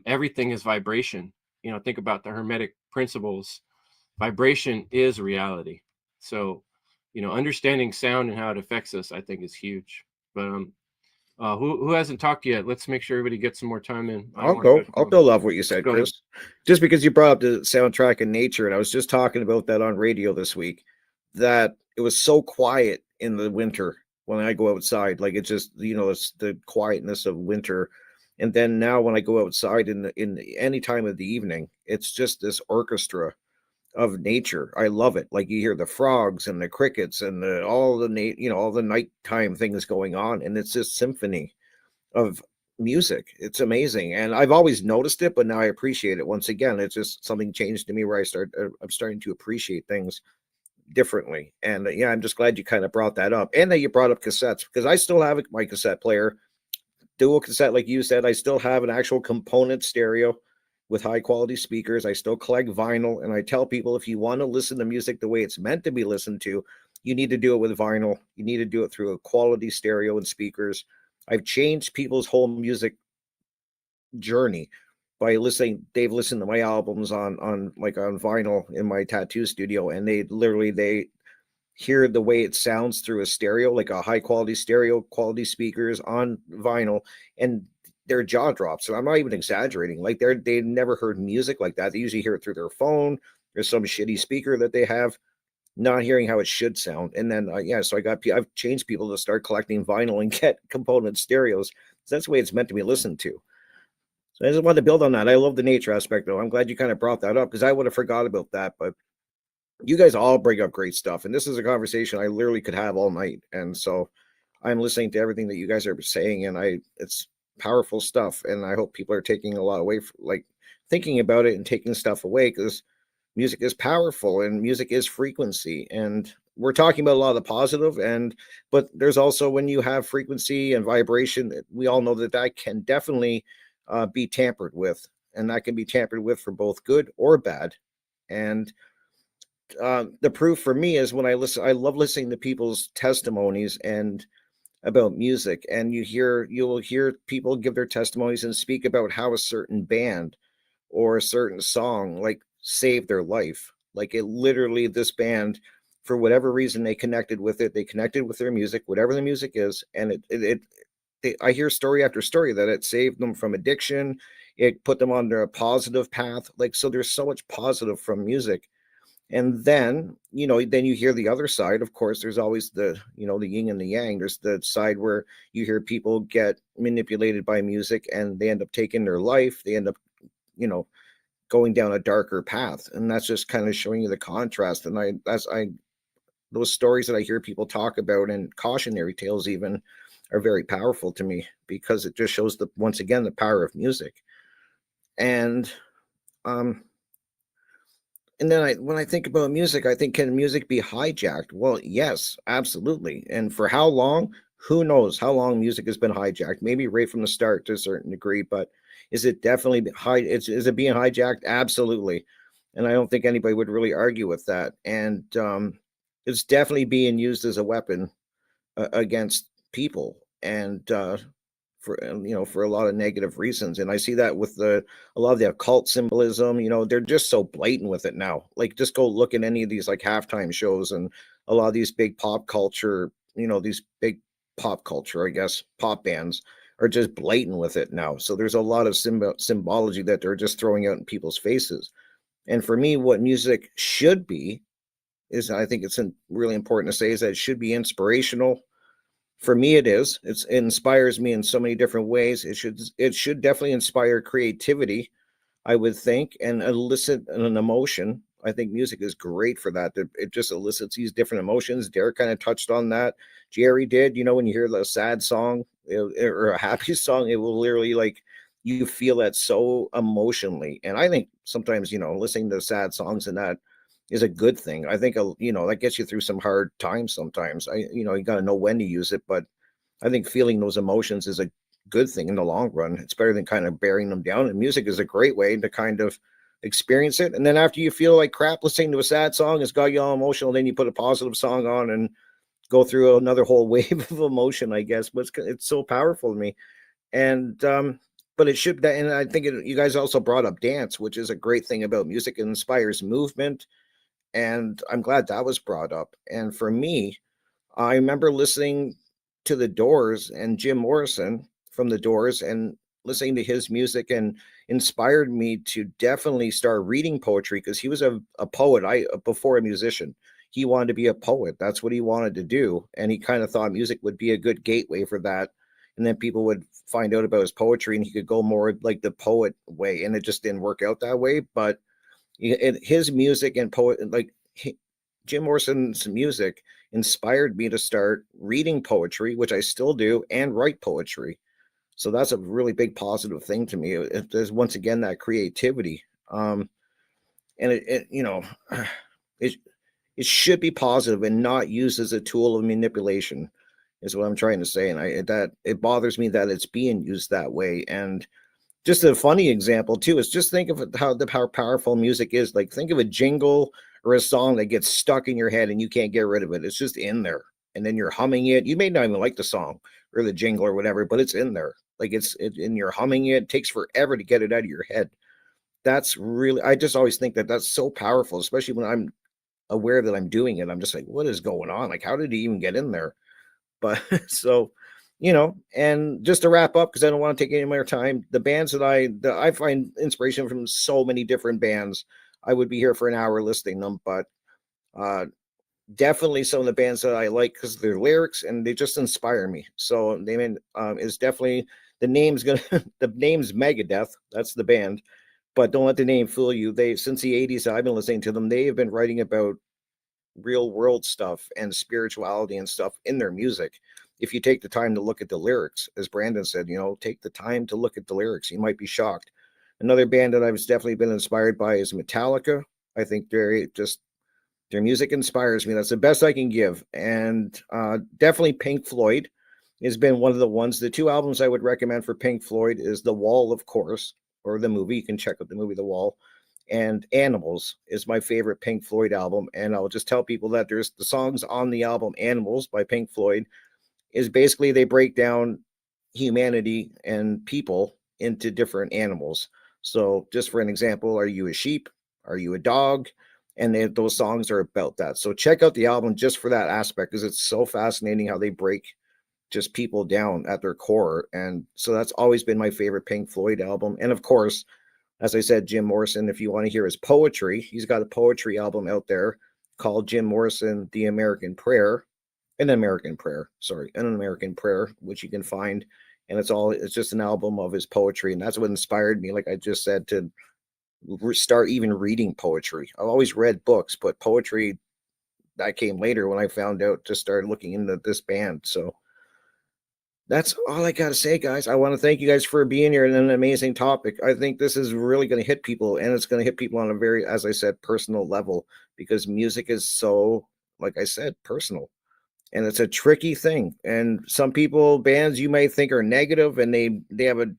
Everything is vibration. Think about the Hermetic principles. Vibration is reality. So, understanding sound and how it affects us, I think, is huge. But who hasn't talked yet? Let's make sure everybody gets some more time in. I'll build off what you said, Go ahead. Chris. Just because you brought up the soundtrack in nature, and I was just talking about that on radio this week, that it was so quiet in the winter when I go outside. Like, it's just, it's the quietness of winter. And then now when I go outside in any time of the evening, it's just this orchestra of nature. I love it. Like, you hear the frogs and the crickets and all the nighttime things going on, and it's this symphony of music. It's amazing, and I've always noticed it, but now I appreciate it. Once again, it's just something changed to me where I'm starting to appreciate things differently. And yeah, I'm just glad you kind of brought that up, and that you brought up cassettes, because I still have my cassette player, dual cassette, like you said. I still have an actual component stereo with high quality speakers. I still collect vinyl, and I tell people, if you want to listen to music the way it's meant to be listened to, you need to do it with vinyl. You need to do it through a quality stereo and speakers. I've changed people's whole music journey by listening. They've listened to my albums on vinyl in my tattoo studio, and they hear the way it sounds through a stereo, like a high quality stereo, quality speakers on vinyl, and their jaw drops. So I'm not even exaggerating. Like, they've never heard music like that. They usually hear it through their phone or some shitty speaker that they have, not hearing how it should sound. And then so I've changed people to start collecting vinyl and get component stereos. So that's the way it's meant to be listened to. So I just wanted to build on that. I love the nature aspect, though. I'm glad you kind of brought that up, because I would have forgot about that. But you guys all bring up great stuff, and this is a conversation I literally could have all night. And so I'm listening to everything that you guys are saying, and it's powerful stuff. And I hope people are taking a lot away, thinking about it and taking stuff away, because music is powerful and music is frequency. And we're talking about a lot of the positive, but there's also, when you have frequency and vibration, we all know that can definitely be tampered with, and that can be tampered with for both good or bad. And the proof for me is when I love listening to people's testimonies and about music, and you will hear people give their testimonies and speak about how a certain band or a certain song saved their life. Like, it literally, this band, for whatever reason, they connected with it. They connected with their music, whatever the music is, and I hear story after story that it saved them from addiction. It put them on a positive path. So there's so much positive from music. And then, then you hear the other side. Of course, there's always the yin and the yang. There's the side where you hear people get manipulated by music and they end up taking their life. They end up, going down a darker path. And that's just kind of showing you the contrast. And those stories that I hear people talk about, and cautionary tales even, are very powerful to me, because it just shows once again, the power of music. And then when I think about music, I think, can music be hijacked? Well, yes, absolutely. And for how long? Who knows how long music has been hijacked? Maybe right from the start to a certain degree, but is it definitely is it being hijacked? Absolutely. And I don't think anybody would really argue with that. And it's definitely being used as a weapon against people, and for a lot of negative reasons. And I see that with a lot of the occult symbolism. They're just so blatant with it now. Like, just go look at any of these halftime shows, and a lot of these big pop culture, these big pop culture, I guess, pop bands are just blatant with it now. So there's a lot of symbology that they're just throwing out in people's faces. And for me, what music should be is, I think it's really important to say, is that it should be inspirational. For me, it is. It inspires me in so many different ways. It should definitely inspire creativity, I would think, and elicit an emotion. I think music is great for that. It just elicits these different emotions. Derek kind of touched on that. Jerry did. When you hear the sad song or a happy song, it will literally, you feel that so emotionally. And I think sometimes, listening to sad songs and that is a good thing. I think, that gets you through some hard times sometimes. You got to know when to use it, but I think feeling those emotions is a good thing in the long run. It's better than kind of burying them down. And music is a great way to kind of experience it. And then after you feel like crap listening to a sad song, it's got you all emotional, then you put a positive song on and go through another whole wave of emotion, I guess. But it's so powerful to me. And but it should, and I think you guys also brought up dance, which is a great thing about music. It inspires movement, and I'm glad that was brought up. And for me, I remember listening to the Doors and Jim Morrison from the Doors, and listening to his music, and inspired me to definitely start reading poetry, because he was a poet. Before a musician, he wanted to be a poet. That's what he wanted to do, and he kind of thought music would be a good gateway for that. And then people would find out about his poetry, and he could go more like the poet way. And it just didn't work out that way. But his music and Jim Morrison's music inspired me to start reading poetry, which I still do, and write poetry. So that's a really big positive thing to me. There's once again that creativity, and it it should be positive and not used as a tool of manipulation, is what I'm trying to say. And that it bothers me that it's being used that way. And just a funny example too is just think of how powerful music is. Like, think of a jingle or a song that gets stuck in your head and you can't get rid of it. It's just in there, and then you're humming it. You may not even like the song or the jingle or whatever, but it's in there. Like, and you're humming it. It takes forever to get it out of your head. That's really, I just always think that that's so powerful, especially when I'm aware that I'm doing it. I'm just like, what is going on? Like, how did he even get in there? But so, and just to wrap up, because I don't want to take any more time, the bands that I find inspiration from, so many different bands. I would be here for an hour listing them, but definitely some of the bands that I like because of their lyrics, and they just inspire me. So is definitely the name's Megadeth. That's the band, but don't let the name fool you. Since the 80s, I've been listening to them. They have been writing about real world stuff and spirituality and stuff in their music. If you take the time to look at the lyrics, as Brandon said, take the time to look at the lyrics, you might be shocked. Another band that I've definitely been inspired by is Metallica. I think their music inspires me. That's the best I can give. And definitely Pink Floyd has been one of the ones. The two albums I would recommend for Pink Floyd is The Wall, of course, or the movie. You can check out the movie The Wall. And Animals is my favorite Pink Floyd album. And I'll just tell people that there's the songs on the album Animals by Pink Floyd is basically they break down humanity and people into different animals. So just for an example, are you a sheep? Are you a dog? And those songs are about that. So check out the album just for that aspect, because it's so fascinating how they break just people down at their core. And so that's always been my favorite Pink Floyd album. And of course, as I said, Jim Morrison, if you want to hear his poetry, he's got a poetry album out there called Jim Morrison, An American Prayer, which you can find. And it's just an album of his poetry. And that's what inspired me, like I just said, to start even reading poetry. I've always read books, but poetry, that came later when I found out, to start looking into this band. So that's all I got to say, guys. I want to thank you guys for being here and an amazing topic. I think this is really going to hit people, and it's going to hit people on a very, as I said, personal level, because music is so, like I said, personal, and it's a tricky thing. And some bands you might think are negative, and they have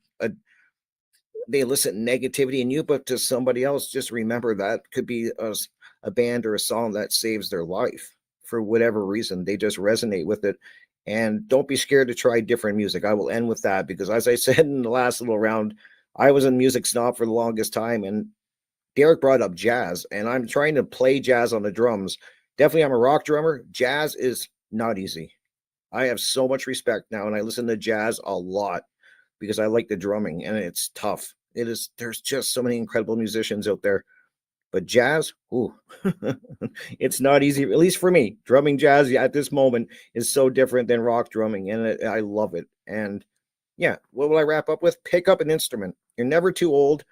they elicit negativity in you, but to somebody else, just remember that could be a band or a song that saves their life for whatever reason. They just resonate with it. And don't be scared to try different music. I will end with that, because as I said in the last little round, I was a music snob for the longest time, and Derek brought up jazz, and I'm trying to play jazz on the drums. Definitely, I'm a rock drummer. Jazz is not easy. I have so much respect now, and I listen to jazz a lot because I like the drumming, and it's tough. There's just so many incredible musicians out there. But jazz, it's not easy, at least for me. Drumming jazz at this moment is so different than rock drumming, and I love it. And yeah, what will I wrap up with? Pick up an instrument. You're never too old.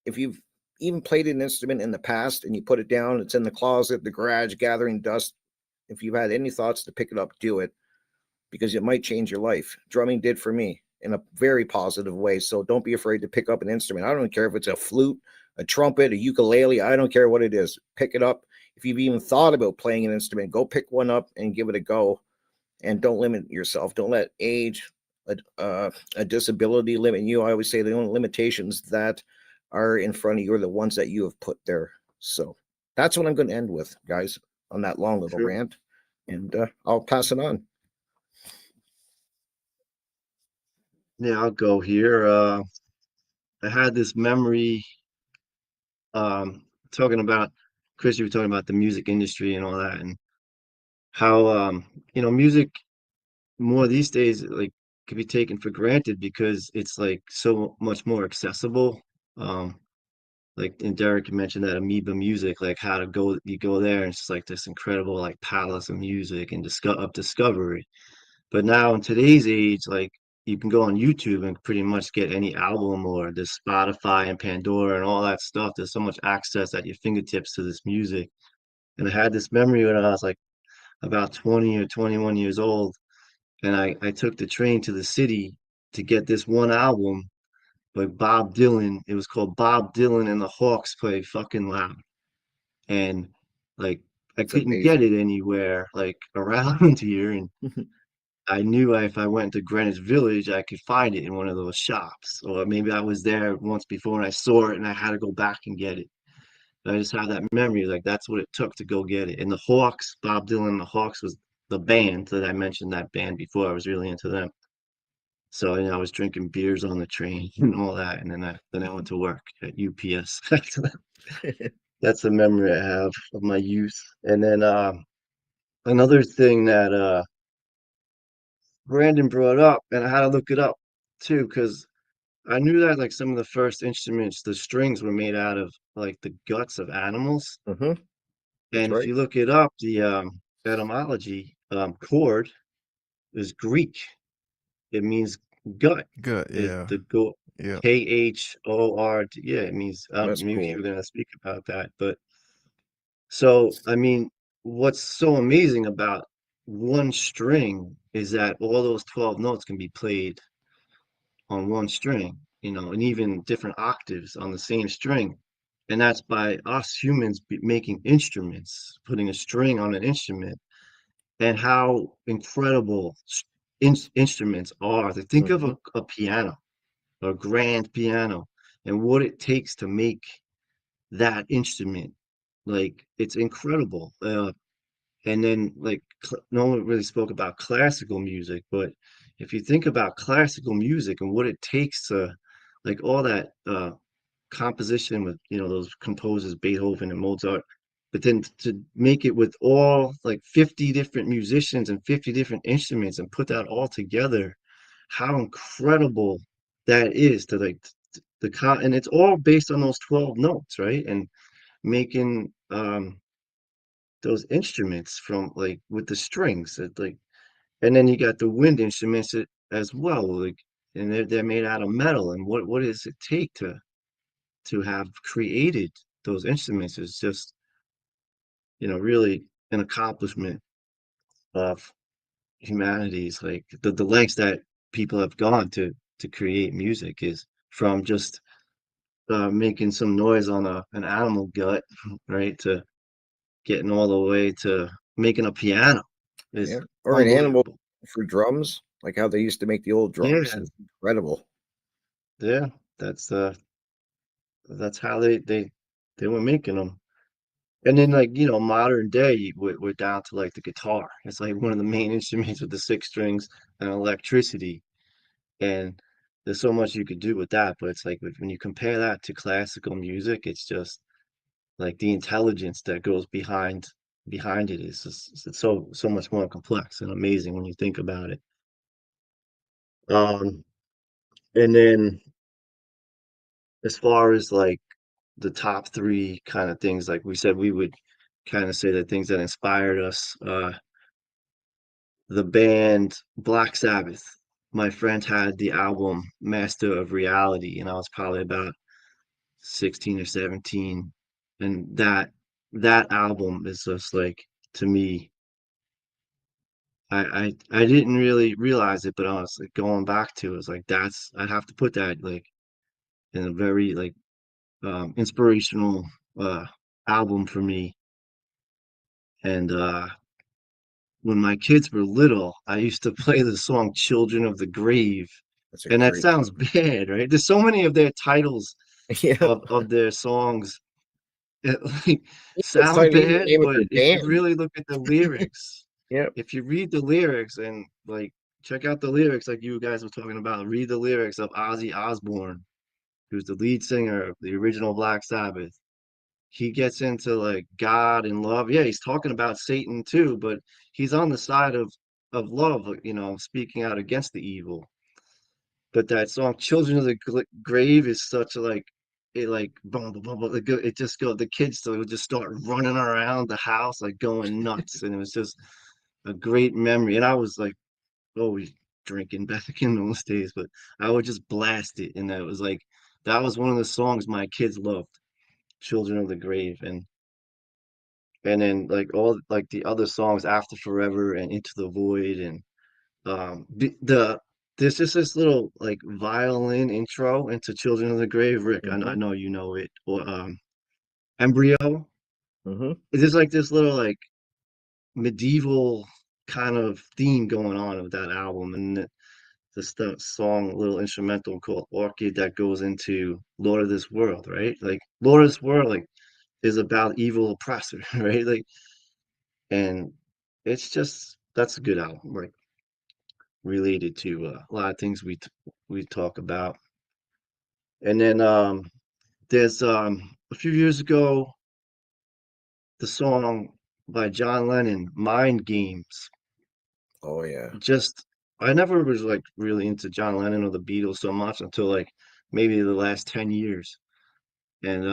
If you've even played an instrument in the past and you put it down, it's in the closet, the garage, gathering dust. If you've had any thoughts to pick it up, do it, because it might change your life. Drumming did for me in a very positive way. So don't be afraid to pick up an instrument. I don't care if it's a flute, a trumpet, a ukulele. I don't care what it is. Pick it up. If you've even thought about playing an instrument, go pick one up and give it a go. And don't limit yourself. Don't let age, a disability limit you. I always say the only limitations that are in front of you are the ones that you have put there. So that's what I'm going to end with, guys, on that long little Sure. rant. And I'll pass it on. Yeah, I'll go here. I had this memory, talking about, Chris, you were talking about the music industry and all that, and how, music more these days, like, could be taken for granted because it's like so much more accessible. Um, like, and Derek mentioned that Amoeba Music, like how to go, you go there and it's just like this incredible like palace of music and discovery. But now in today's age, like you can go on YouTube and pretty much get any album, or there's Spotify and Pandora and all that stuff. There's so much access at your fingertips to this music. And I had this memory when I was like about 20 or 21 years old, and I took the train to the city to get this one album by Bob Dylan. It was called Bob Dylan and the Hawks Play Fucking Loud. And like I It's couldn't get amazing. it anywhere like around here. And I knew if I went to Greenwich Village, I could find it in one of those shops. Or maybe I was there once before and I saw it and I had to go back and get it. But I just have that memory, like that's what it took to go get it. And the Hawks, Bob Dylan and the Hawks was the band that I mentioned, that band before. I was really into them. So, I was drinking beers on the train and all that. And then I went to work at UPS. That's a memory I have of my youth. And then another thing that Brandon brought up, and I had to look it up too, because I knew that like some of the first instruments, the strings were made out of like the guts of animals. Mm-hmm. That's And if right. you look it up, the etymology, chord is Greek. It means gut. Good. Yeah. The go Yeah. KHORD. Yeah, it means That's maybe cool. you were gonna speak about that. But so I mean, what's so amazing about one string is that all those 12 notes can be played on one string, and even different octaves on the same string. And that's by us humans making instruments, putting a string on an instrument, and how incredible instruments are. To think of Mm-hmm. a piano, a grand piano, and what it takes to make that instrument. Like it's incredible. And then like no one really spoke about classical music, but if you think about classical music and what it takes to like all that composition with those composers Beethoven and Mozart, but then to make it with all like 50 different musicians and 50 different instruments and put that all together, how incredible that is to like and it's all based on those 12 notes, right? And making those instruments from like with the strings that like, and then you got the wind instruments as well, like, and they're made out of metal. And what does it take to have created those instruments is just really an accomplishment of humanity's, like the lengths that people have gone to create music is from just making some noise on an animal gut, right, to getting all the way to making a piano is Yeah. Or an animal unbelievable. for drums, like how they used to make the old drums. Yeah, It's incredible. yeah, that's that's how they were making them. And then like modern day we're down to like the guitar. It's like one of the main instruments with the six strings and electricity. And there's so much you could do with that, but it's like when you compare that to classical music, it's just like the intelligence that goes behind it is just, it's so much more complex and amazing when you think about it. Um, and then as far as like the top three kind of things, like we said, we would kind of say the things that inspired us. The band Black Sabbath. My friend had the album Master of Reality, and I was probably about 16 or 17. And that album is just like, to me, I didn't really realize it, but I was like going back to it, was like I have to put that like in a very like inspirational uh album for me. And when my kids were little, I used to play the song Children of the Grave. That's a And that great sounds song. bad, right? There's so many of their titles Yeah. of their songs. It like It's sound funny the bad, name of but your if you band. really look at the lyrics, Yeah. if you read the lyrics and like check out the lyrics, like you guys were talking about, read the lyrics of Ozzy Osbourne, who's the lead singer of the original Black Sabbath. He gets into like God and love. Yeah, he's talking about Satan too, but he's on the side of love, you know, speaking out against the evil. But that song "Children of the Grave" is such a like it like boom boom boom, boom, it just go the kids would just start running around the house like going nuts, and it was just a great memory. And I was like always drinking back in those days, but I would just blast it, and that was like that was one of the songs my kids loved, "Children of the Grave," and then like all like the other songs after Forever and Into the Void and there's just this little like violin intro into Children of the Grave. Rick, I Hmm. know you know it. Or Embryo. Hmm. It's just like this little like medieval kind of theme going on with that album, and the song, little instrumental called Orchid that goes into Lord of This World, right? Like Lord of This World, like is about evil oppressor, right? Like, and it's just that's a good album, like related to a lot of things we talk about. And then there's a few years ago the song by John Lennon, Mind Games. Oh yeah. Just I never was like really into John Lennon or the Beatles so much until like maybe the last 10 years. And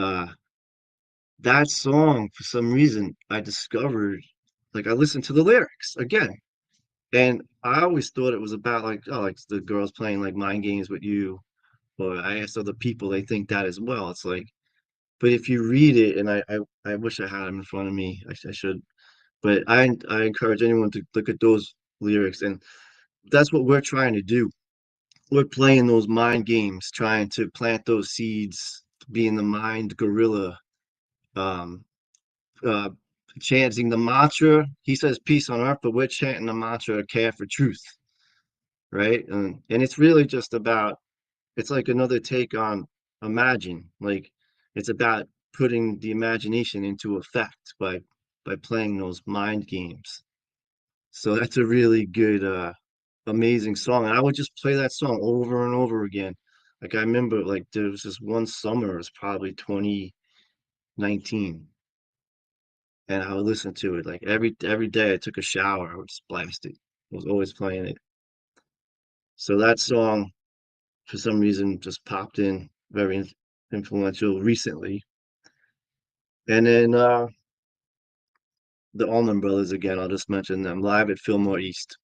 that song for some reason I discovered like I listened to the lyrics again. And I always thought it was about like oh like the girls playing like mind games with you. Or I asked other people, they think that as well. It's like, but if you read it, and I wish I had them in front of me, I should, but I encourage anyone to look at those lyrics, and that's what we're trying to do. We're playing those mind games, trying to plant those seeds, being the mind gorilla, um, uh, chanting the mantra. He says peace on earth, but we're chanting the mantra, care for truth, right? And it's really just about it's like another take on Imagine. Like it's about putting the imagination into effect by playing those mind games. So that's a really good amazing song. And I would just play that song over and over again. Like I remember like there was this one summer, it was probably 2019. And I would listen to it like every day I took a shower, I would just blast it. I was always playing it. So that song for some reason just popped in very influential recently. And then the Allman Brothers again, I'll just mention them live at Fillmore East,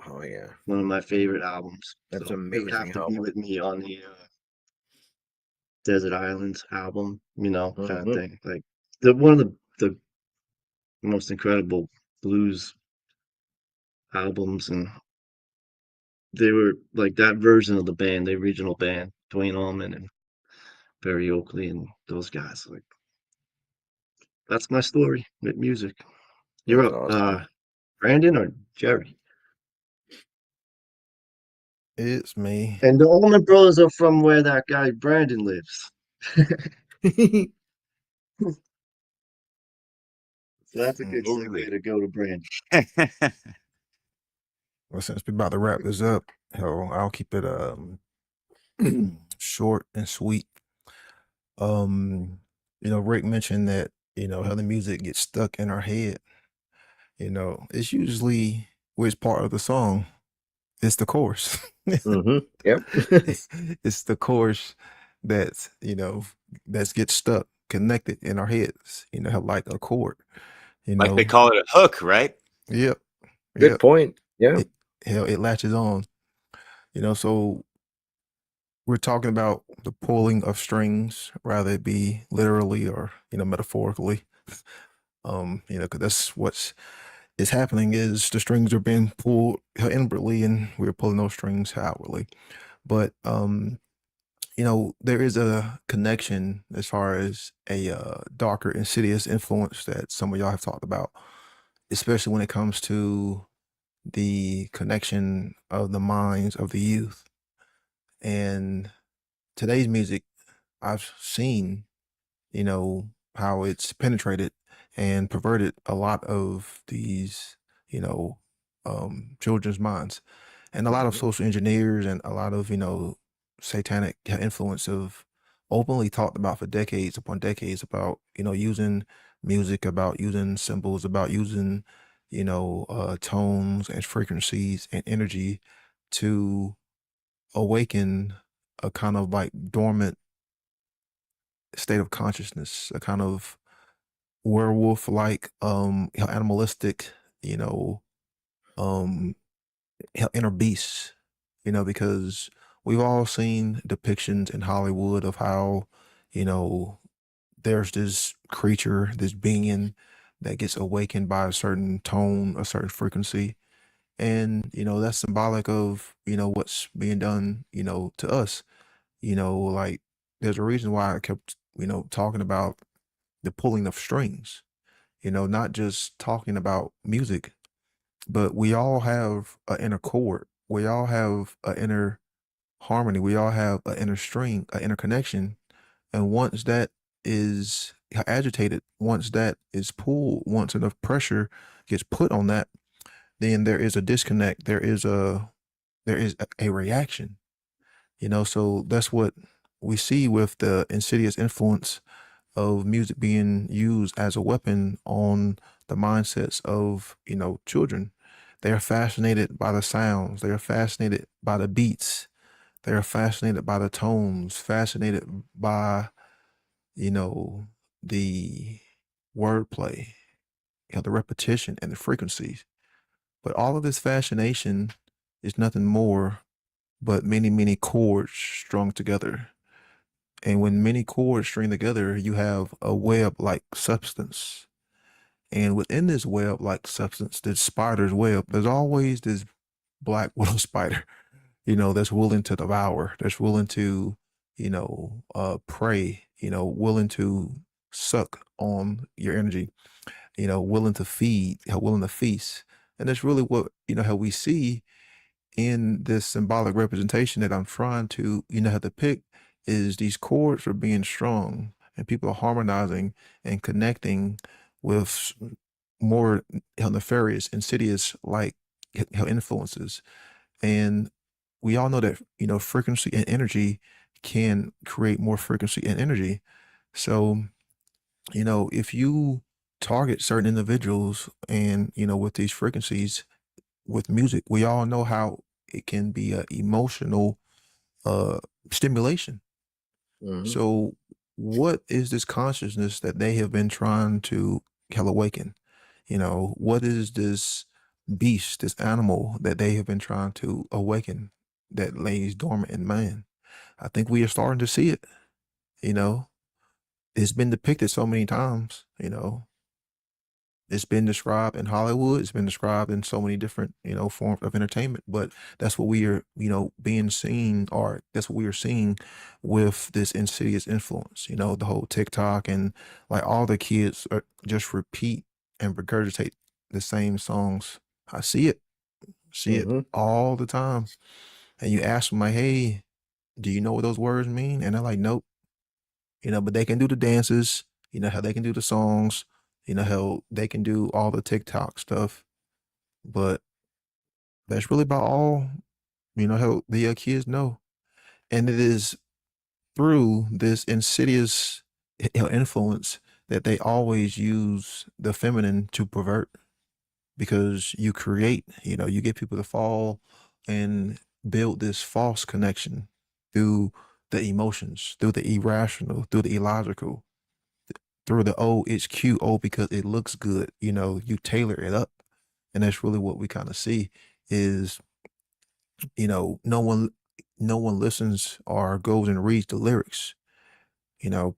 Oh yeah. one of my favorite albums. That's So it would have amazing to be album. with me on the Desert Islands album, you know, kind of Hmm. thing. Like the one of the most incredible blues albums, and they were like that version of the band, the original band, Dwayne Allman and Barry Oakley and those guys. Like that's my story with music. You're That's up, awesome. Brandon or Jerry? It's me. And the Allman Brothers are from where that guy Brandon lives. So that's a good segue Totally. to go to Brandon. Well, since we're about to wrap this up, hell, I'll keep it short and sweet. Rick mentioned that, how the music gets stuck in our head. It's usually which part of the song. It's the chorus. Hmm. Yep. It's the chorus that's, that gets stuck, connected in our heads, like a chord. Like they call it a hook, right? Yep. Good Yep. point. Yeah. It latches on. So we're talking about the pulling of strings, rather it be literally or, metaphorically. Because that's what's is happening is the strings are being pulled inwardly and we're pulling those strings outwardly. But there is a connection as far as a darker, insidious influence that some of y'all have talked about, especially when it comes to the connection of the minds of the youth. And today's music, I've seen, how it's penetrated and perverted a lot of these, children's minds. And a lot of Mhm. social engineers and a lot of, satanic influence have openly talked about for decades upon decades about, using music, about using symbols, about using, tones and frequencies and energy to awaken a kind of like dormant state of consciousness, a kind of werewolf like animalistic, you know, um inner beasts, because we've all seen depictions in Hollywood of how, you know, there's this creature, this being that gets awakened by a certain tone, a certain frequency. And, that's symbolic of, what's being done, to us. Like there's a reason why I kept, talking about the pulling of strings, not just talking about music, but we all have an inner chord. We all have an inner harmony. We all have an inner string, an inner connection. And once that is agitated, once that is pulled, once enough pressure gets put on that, then there is a disconnect. There is a reaction. So that's what we see with the insidious influence of music being used as a weapon on the mindsets of, children. They are fascinated by the sounds, they are fascinated by the beats, they are fascinated by the tones, fascinated by, you know, the wordplay, the repetition and the frequencies. But all of this fascination is nothing more but many, many chords strung together. And when many chords string together, you have a web like substance. And within this web like substance, this spider's web, there's always this black widow spider, that's willing to devour, that's willing to, prey, willing to suck on your energy, willing to feed, willing to feast. And that's really what, how we see in this symbolic representation that I'm trying to, have to pick is these chords are being strung and people are harmonizing and connecting with more nefarious, insidious like influences. And we all know that, frequency and energy can create more frequency and energy. So, if you target certain individuals and, with these frequencies, with music, we all know how it can be a emotional uh stimulation. Mhm. So what is this consciousness that they have been trying to awaken? What is this beast, this animal that they have been trying to awaken that lays dormant in man? I think we are starting to see it, you know. It's been depicted so many times, it's been described in Hollywood. It's been described in so many different, forms of entertainment. But that's what we are, being seen, or that's what we are seeing with this insidious influence. The whole TikTok and like all the kids are just repeat and regurgitate the same songs. I see it Mhm. all the time. And you ask them like, "Hey, do you know what those words mean?" And they're like, "Nope." But they can do the dances, how they can do the songs, how they can do all the TikTok stuff, but that's really about all, how the kids know. And it is through this insidious influence that they always use the feminine to pervert, because you create, you get people to fall and build this false connection through the emotions, through the irrational, through the illogical, through the oh, it's cute, oh, because it looks good, you tailor it up. And that's really what we kind of see is, no one listens or goes and reads the lyrics.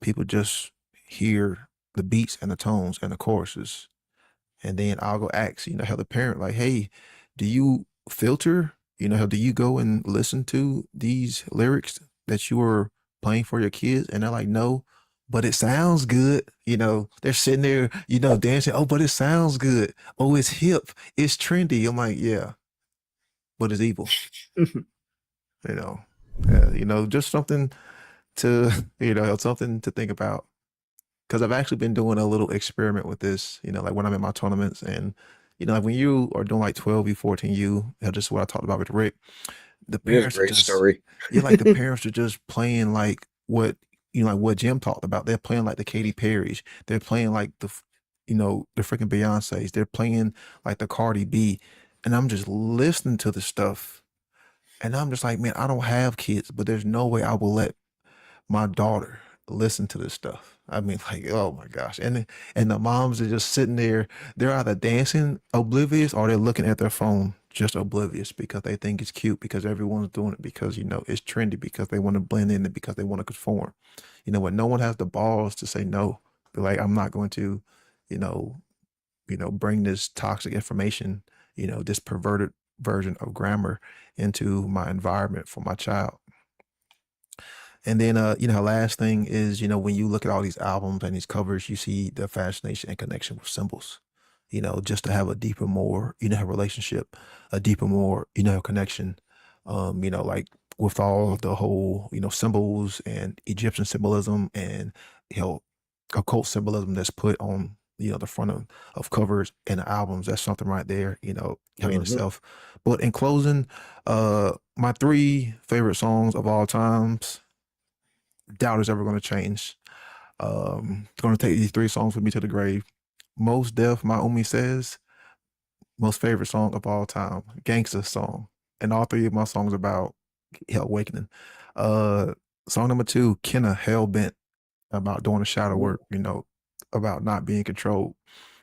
People just hear the beats and the tones and the choruses. And then I'll go ask, how the parent, like, hey, do you filter? How do you go and listen to these lyrics that you are playing for your kids? And they're like, no, but it sounds good. They're sitting there, dancing. Oh, but it sounds good. Oh, it's hip. It's trendy. I'm like, yeah, but it's evil. you know, just something to, something to think about. Because I've actually been doing a little experiment with this, like when I'm in my tournaments and, like when you are doing like 12U, 14U, just what I talked about with Rick, the It is a parents are great just, story. like the parents are just playing like what, like what Jim talked about. They're playing like the Katy Perry's. They're playing like the freaking Beyonce's. They're playing like the Cardi B. And I'm just listening to the stuff. And I'm just like, man, I don't have kids, but there's no way I will let my daughter listen to this stuff. I mean, like, oh my gosh. And the moms are just sitting there, they're either dancing oblivious or they're looking at their phone just oblivious because they think it's cute, because everyone's doing it, because it's trendy, because they want to blend in, and because they want to conform. You know what? No one has the balls to say no. Be like, I'm not going to, you know, bring this toxic information, this perverted version of grammar into my environment for my child. And then, last thing is, when you look at all these albums and these covers, you see the fascination and connection with symbols, just to have a deeper, more, relationship, a deeper, more, connection, like with all of the whole, symbols and Egyptian symbolism and, occult symbolism that's put on, the front of covers and albums. That's something right there, in itself. But in closing, my 3 favorite songs of all times, doubt is ever going to change. Going to take these 3 songs with me to the grave. Most Def, My Umi Says, most favorite song of all time, Gangsta song. And all 3 of my songs about awakening. Song number 2, Kenna, Hellbent, about doing the shadow work, about not being controlled.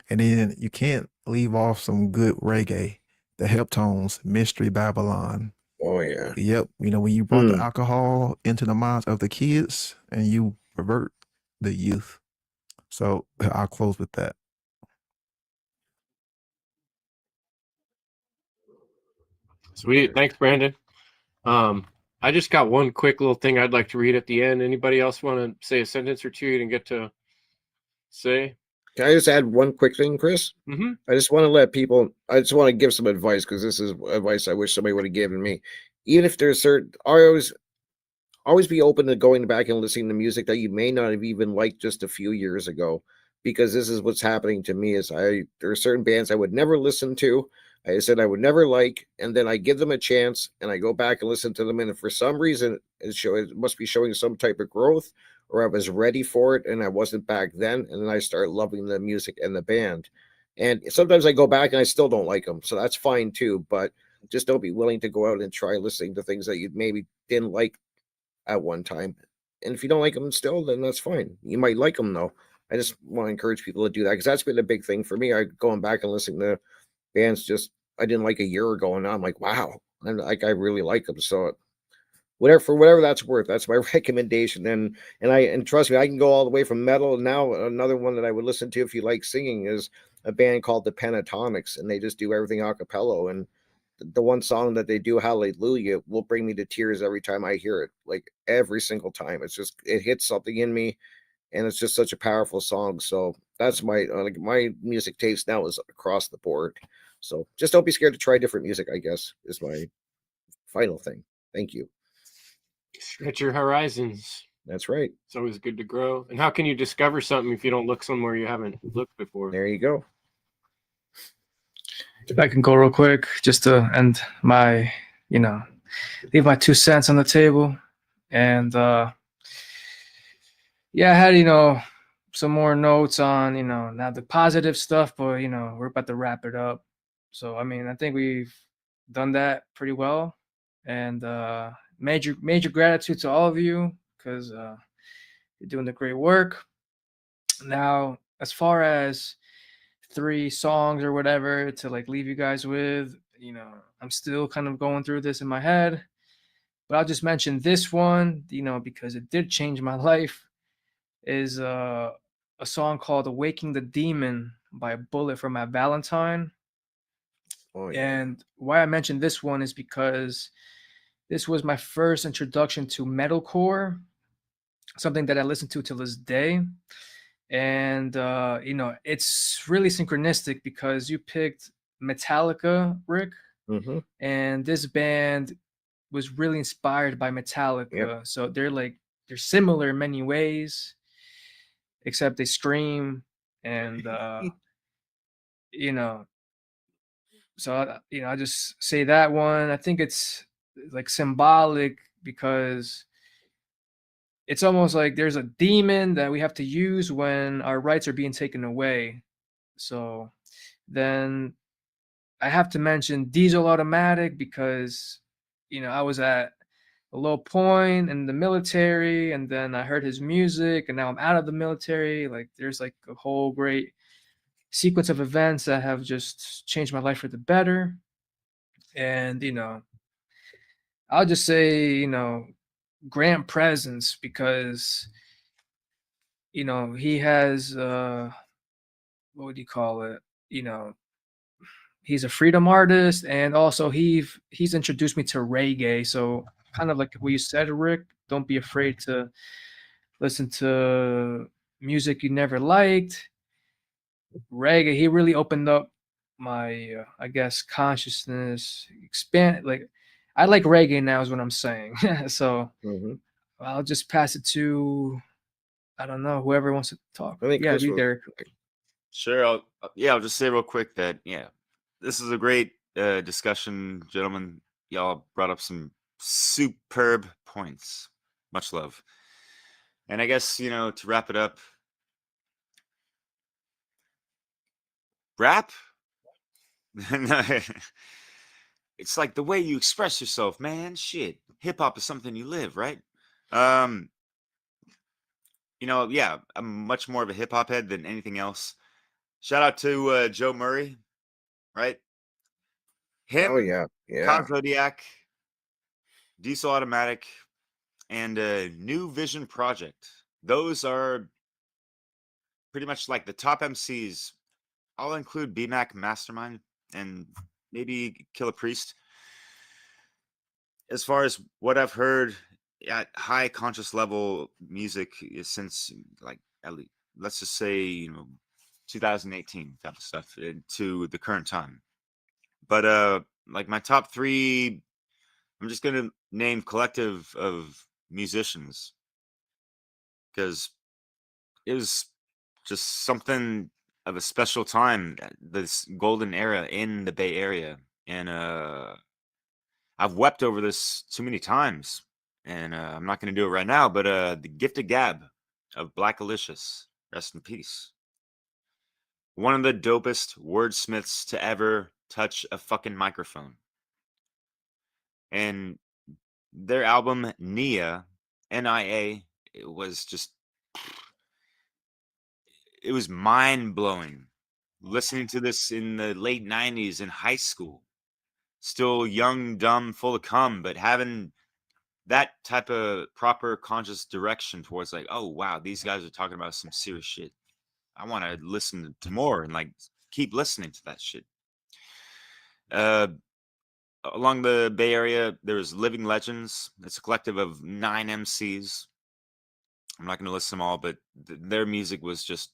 And then you can't leave off some good reggae, the Heptones, Mystery Babylon. Oh yeah. Yep. When you brought the alcohol into the minds of the kids and you pervert the youth. So I'll close with that. Sweet. Thanks, Brandon. I just got one quick little thing I'd like to read at the end. Anybody else want to say a sentence or two you didn't get to say? Can I just add one quick thing, Chris? Mm-hmm. I just want to give some advice, because this is advice I wish somebody would have given me. Even if there's always be open to going back and listening to music that you may not have even liked just a few years ago, because this is what's happening to me. There are certain bands I would never listen to. I said I would never like, and then I give them a chance and I go back and listen to them, and if for some reason it must be showing some type of growth, or I was ready for it and I wasn't back then, and then I start loving the music and the band. And sometimes I go back and I still don't like them, so that's fine too. But just don't be willing to go out and try listening to things that you maybe didn't like at one time. And if you don't like them still, then that's fine. You might like them though. I just want to encourage people to do that, because that's been a big thing for me. I going back and listening to bands I didn't like a year ago, and now I'm like, wow, and like I really like them. So whatever that's worth, that's my recommendation. And trust me, I can go all the way from metal. Now another one that I would listen to if you like singing is a band called the Pentatonics, and they just do everything a cappella. And the one song that they do, Hallelujah, will bring me to tears every time I hear it, like every single time. It hits something in me, and it's just such a powerful song. So that's my music taste now is across the board. So just don't be scared to try different music, I guess, is my final thing. Thank you. Stretch your horizons. That's right. It's always good to grow. And how can you discover something if you don't look somewhere you haven't looked before? There you go. If I can go real quick, just to end my, leave my 2 cents on the table. And I had, some more notes on, not the positive stuff, but, we're about to wrap it up. So, I think we've done that pretty well. And major gratitude to all of you, because you're doing the great work. Now, as far as 3 songs or whatever to leave you guys with, I'm still kind of going through this in my head, but I'll just mention this one, because it did change my life, is a song called Awaking the Demon by Bullet for My Valentine. Oh, yeah. And why I mentioned this one is because this was my first introduction to metalcore, something that I listen to till this day. And, it's really synchronistic because you picked Metallica, Rick, and this band was really inspired by Metallica. Yep. So they're they're similar in many ways, except they scream and you know. So I just say that one. I think it's like symbolic because it's almost like there's a demon that we have to use when our rights are being taken away. So then I have to mention Diesel Automatic because I was at a low point in the military, and then I heard his music, and now I'm out of the military. Like there's like a whole great sequence of events that have just changed my life for the better. And I'll just say Grant Presence because he has what would you call it? He's a freedom artist, and also he's introduced me to reggae. So kind of like what you said, Rick, don't be afraid to listen to music you never liked. Reggae, he really opened up my I guess consciousness, expand. Like I like reggae now is what I'm saying. So Mhm. I'll just pass it to, I don't know, whoever wants to talk. I think Yeah, Chris you, was Derek. Sure. I'll just say real quick that this is a great discussion, gentlemen. Y'all brought up some superb points. Much love. And I guess to wrap it up, rap. No, it's like the way you express yourself, man. Shit, hip hop is something you live, right? Um, yeah, I'm much more of a hip hop head than anything else. Shout out to Joe Murray, right? Oh Him, yeah, yeah. Kyle Zodiac, Diesel Automatic, and New Vision Project. Those are pretty much like the top MCs. I'll include BMAC Mastermind and maybe Killer Priest. As far as what I've heard at high conscious level music since like at least, let's just say 2018 type of stuff to the current time. But like my top three, I'm just gonna name collective of musicians because it was just something of a special time, this golden era in the Bay Area, and I've wept over this too many times, and I'm not going to do it right now. But the Gifted Gab of Black Alicious, rest in peace. One of the dopest wordsmiths to ever touch a fucking microphone. And their album Nia, Nia, it was just, it was mind blowing. Listening to this in the late 90s in high school, still young, dumb, full of cum, but having that type of proper conscious direction towards like, oh wow, these guys are talking about some serious shit. I want to listen to more and like keep listening to that shit. Uh, Along the Bay Area, there's Living Legends. It's a collective of 9 MCs. I'm not going to list them all, but their music was just,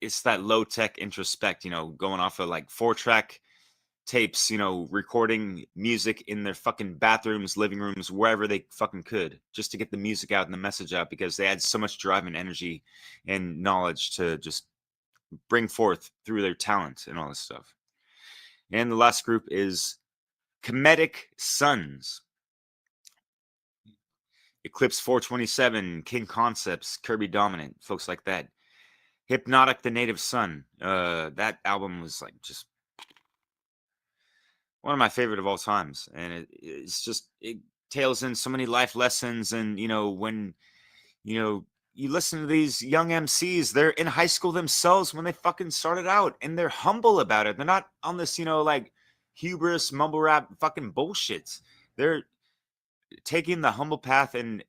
it's that low tech introspect, going off of like 4-track tapes, recording music in their fucking bathrooms, living rooms, wherever they fucking could, just to get the music out and the message out because they had so much drive and energy and knowledge to just bring forth through their talent and all this stuff. And the last group is Comedic Sons. Eclipse 427, King Concepts, Kirby Dominant, folks like that. Hypnotic the Native Son. That album was like just one of my favorite of all times, and it's just, it tails in so many life lessons. And when you listen to these young MCs, they're in high school themselves when they fucking started out, and they're humble about it. They're not on this like hubris mumble rap fucking bullshit. They're taking the humble path and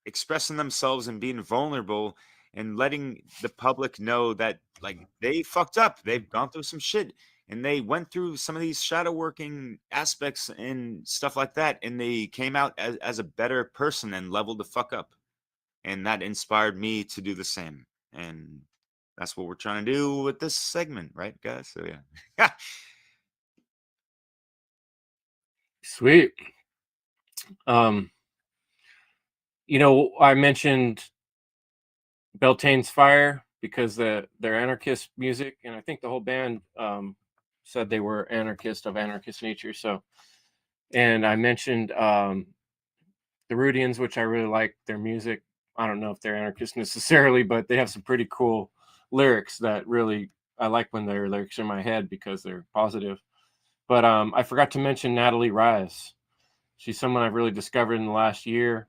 expressing themselves and being vulnerable and letting the public know that like they fucked up, they've gone through some shit, and they went through some of these shadow working aspects and stuff like that, and they came out as a better person and leveled the fuck up. And that inspired me to do the same. And that's what we're trying to do with this segment, right, guys? So yeah. Sweet. you know, I mentioned Beltane's Fire because they're anarchist music, and I think the whole band said they were anarchist of anarchist nature. So, and I mentioned the Rudians, which I really like their music. I don't know if they're anarchist necessarily, but they have some pretty cool lyrics that really I like when their lyrics are in my head because they're positive. But I forgot to mention Natalie Rise. She's someone I've really discovered in the last year,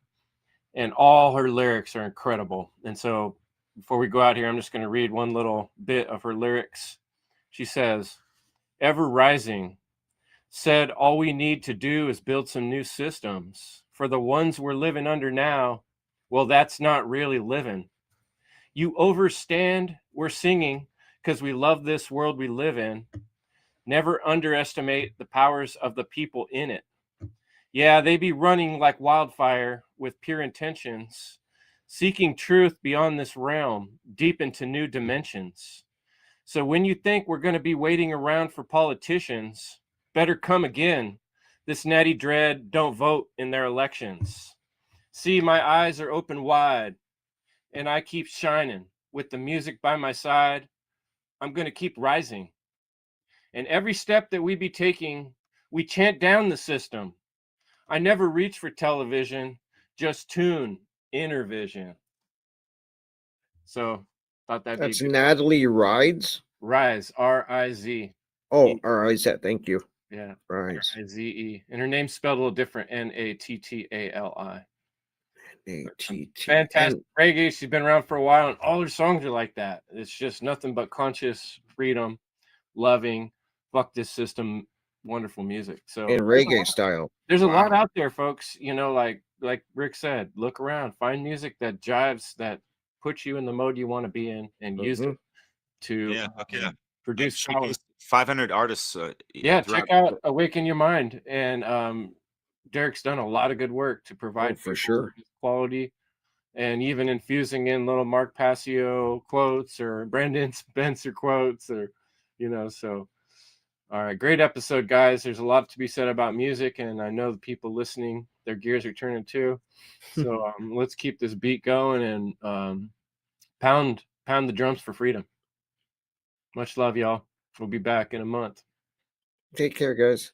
and all her lyrics are incredible. And so before we go out here, I'm just going to read one little bit of her lyrics. She says, "Ever rising, said all we need to do is build some new systems. For the ones we're living under now, well, that's not really living. You overstand, we're singing because we love this world we live in. Never underestimate the powers of the people in it. Yeah, they be running like wildfire with pure intentions, seeking truth beyond this realm, deep into new dimensions. So when you think we're going to be waiting around for politicians, better come again. This natty dread don't vote in their elections. See, my eyes are open wide, and I keep shining. With the music by my side, I'm going to keep rising. And every step that we be taking, we chant down the system. I never reach for television, just tune, inner vision." So thought that'd That's be good. Natalie Rides. Rise, R-I-Z. Oh, all right, that. Thank you. Yeah, Rise. R-I-Z-E. And her name's spelled a little different, Nattali. ATT. Fantastic reggae. She's been around for a while, and all her songs are like that. It's just nothing but conscious, freedom, loving, fuck this system, wonderful music. So In reggae style. there's a lot Wow. out there, folks. You know, like Rick said, look around, find music that jives, that puts you in the mode you want to be in, and use it to Yeah, okay. produce Should power. be 500 artists. Yeah, throughout- check out Awaken Your Mind, and Derek's done a lot of good work to provide for people sure. with quality, and even infusing in little Mark Passio quotes or Brandon Spencer quotes, or so. All right, great episode, guys. There's a lot to be said about music, and I know the people listening, their gears are turning too. So let's keep this beat going and pound the drums for freedom. Much love, y'all. We'll be back in a month. Take care, guys.